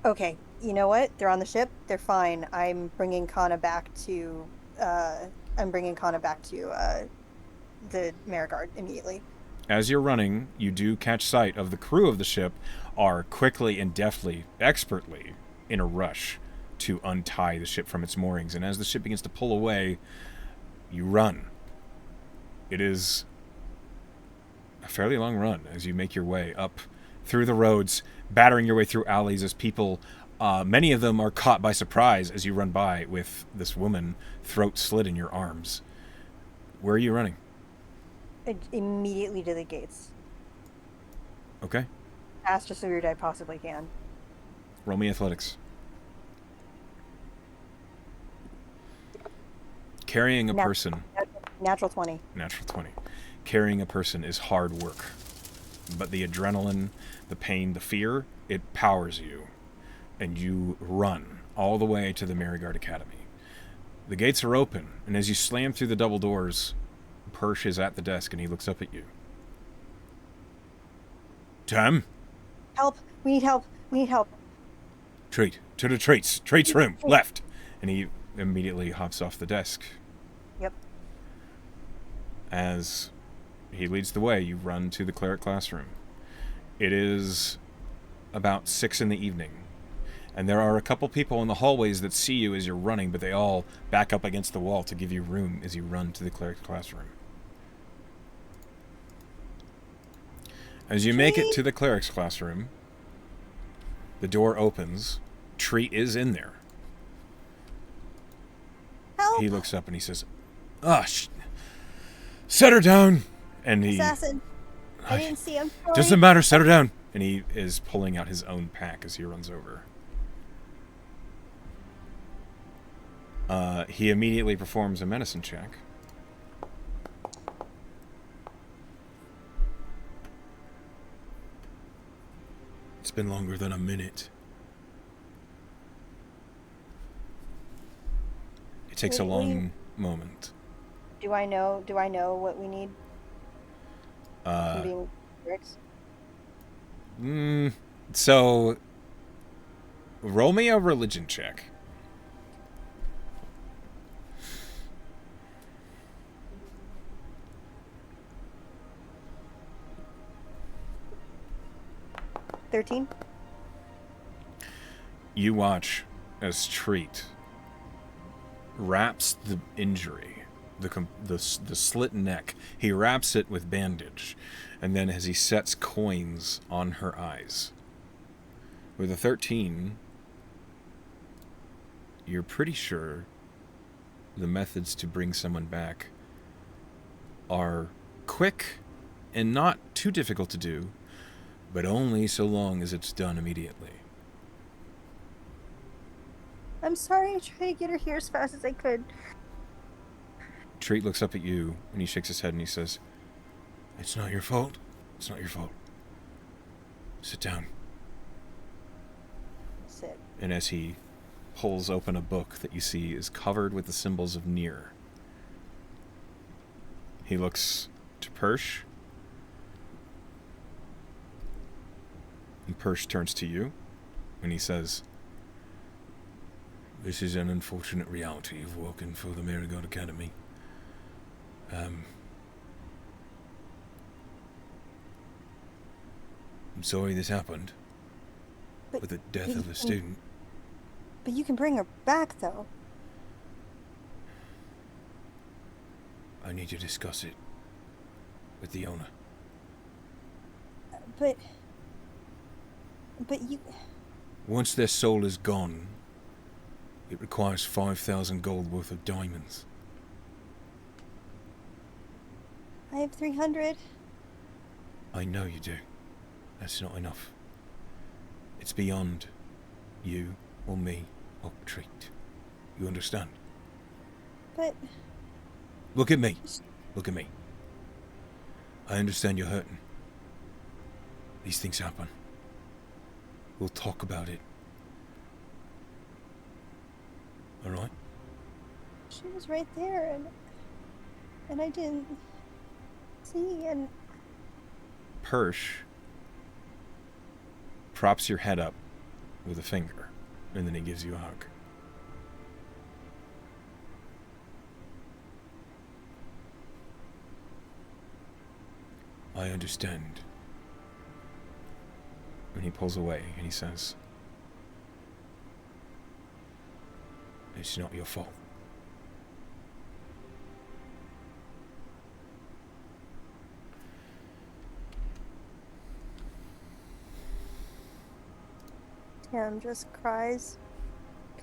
Okay, you know what? They're on the ship. They're fine. I'm bringing Kana back to the Marigard immediately. As you're running, you do catch sight of the crew of the ship are quickly and deftly, expertly, in a rush to untie the ship from its moorings. And as the ship begins to pull away, you run. It is a fairly long run as you make your way up through the roads, battering your way through alleys as people, many of them are caught by surprise as you run by with this woman, throat slit in your arms. Where are you running? Immediately to the gates. Okay. Fast as weird I possibly can. Roll me athletics. Carrying a person... Natural 20. Natural 20. Carrying a person is hard work. But the adrenaline, the pain, the fear, it powers you. And you run all the way to the Marigard Academy. The gates are open, and as you slam through the double doors, Persh is at the desk, and he looks up at you. Tam? Help! We need help! We need help! Treat. To the Treat's room. Left. And he immediately hops off the desk. Yep. As he leads the way, you run to the cleric classroom. It is about 6 in the evening, and there are a couple people in the hallways that see you as you're running, but they all back up against the wall to give you room as you run to the cleric classroom. As you make it to the cleric's classroom, the door opens. Treat is in there. Help! He looks up and he says, set her down! And he... Assassin! I didn't see him. Sorry. Doesn't matter, set her down! And he is pulling out his own pack as he runs over. He immediately performs a medicine check. It's been longer than a minute. It takes a long moment. Do I know what we need? From being clerics? So roll me a religion check. $13. You watch as Treat wraps the injury, the slit neck. He wraps it with bandage, and then as he sets coins on her eyes. With a 13, you're pretty sure the methods to bring someone back are quick and not too difficult to do, but only so long as it's done immediately. I'm sorry, I tried to get her here as fast as I could. Treat looks up at you, and he shakes his head and he says, "It's not your fault. It's not your fault. Sit down." Sit. And as he pulls open a book that you see is covered with the symbols of Nier, he looks to Persh, and Persh turns to you, and he says, "This is an unfortunate reality of working for the Marigold Academy. I'm sorry this happened, with the death of a student." But you can bring her back, though. "I need to discuss it with the owner." But you... "Once their soul is gone, it requires 5,000 gold worth of diamonds." I have 300. "I know you do. That's not enough. It's beyond you or me or Treat. You understand?" But... Look at me. Look at me. I understand you're hurting. These things happen. We'll talk about it. Alright? She was right there, and I didn't see, and... Persh props your head up with a finger, and then he gives you a hug. "I understand." And he pulls away and he says, "It's not your fault." Tim just cries.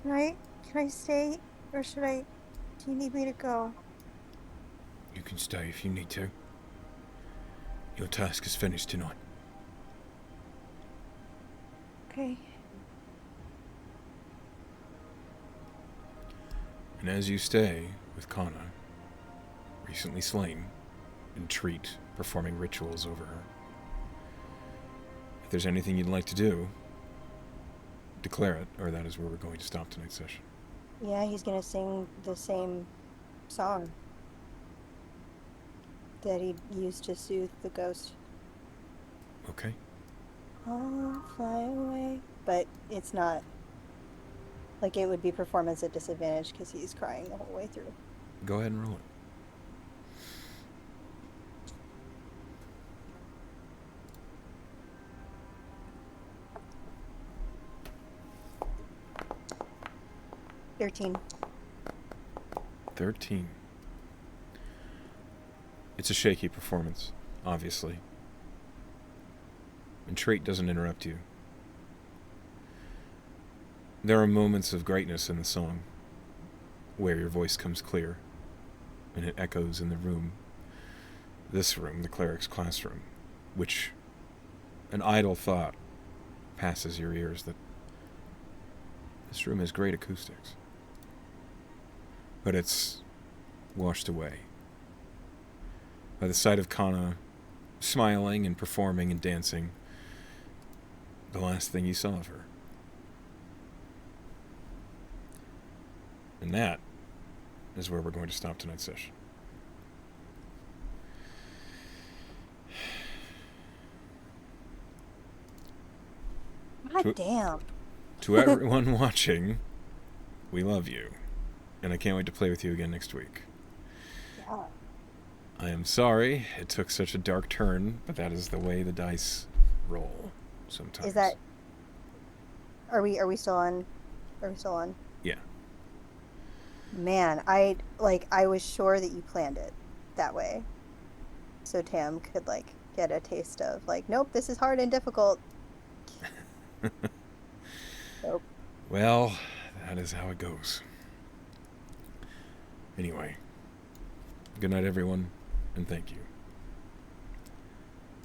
Can I stay, or should I... Do you need me to go? "You can stay if you need to. Your task is finished tonight." Okay. And as you stay with Kana, recently slain, and Treat performing rituals over her, if there's anything you'd like to do, declare it, or that is where we're going to stop tonight's session. Yeah, he's gonna sing the same song that he used to soothe the ghost. Okay. Oh, fly away. But it's not like it would be performance at disadvantage because he's crying the whole way through. Go ahead and roll it. $13. 13. It's a shaky performance, obviously. And trait doesn't interrupt you. There are moments of greatness in the song where your voice comes clear and it echoes in the room. This room, the cleric's classroom, which an idle thought passes your ears that this room has great acoustics. But it's washed away by the sight of Kana smiling and performing and dancing, the last thing you saw of her. And that is where we're going to stop tonight's session. God damn. To everyone watching, we love you. And I can't wait to play with you again next week. Yeah. I am sorry it took such a dark turn, but that is the way the dice roll sometimes. Is that... Are we still on? Are we still on? Yeah. Man, I was sure that you planned it that way. So Tam could get a taste of nope, this is hard and difficult. Nope. Well, that is how it goes. Anyway, good night, everyone, and thank you.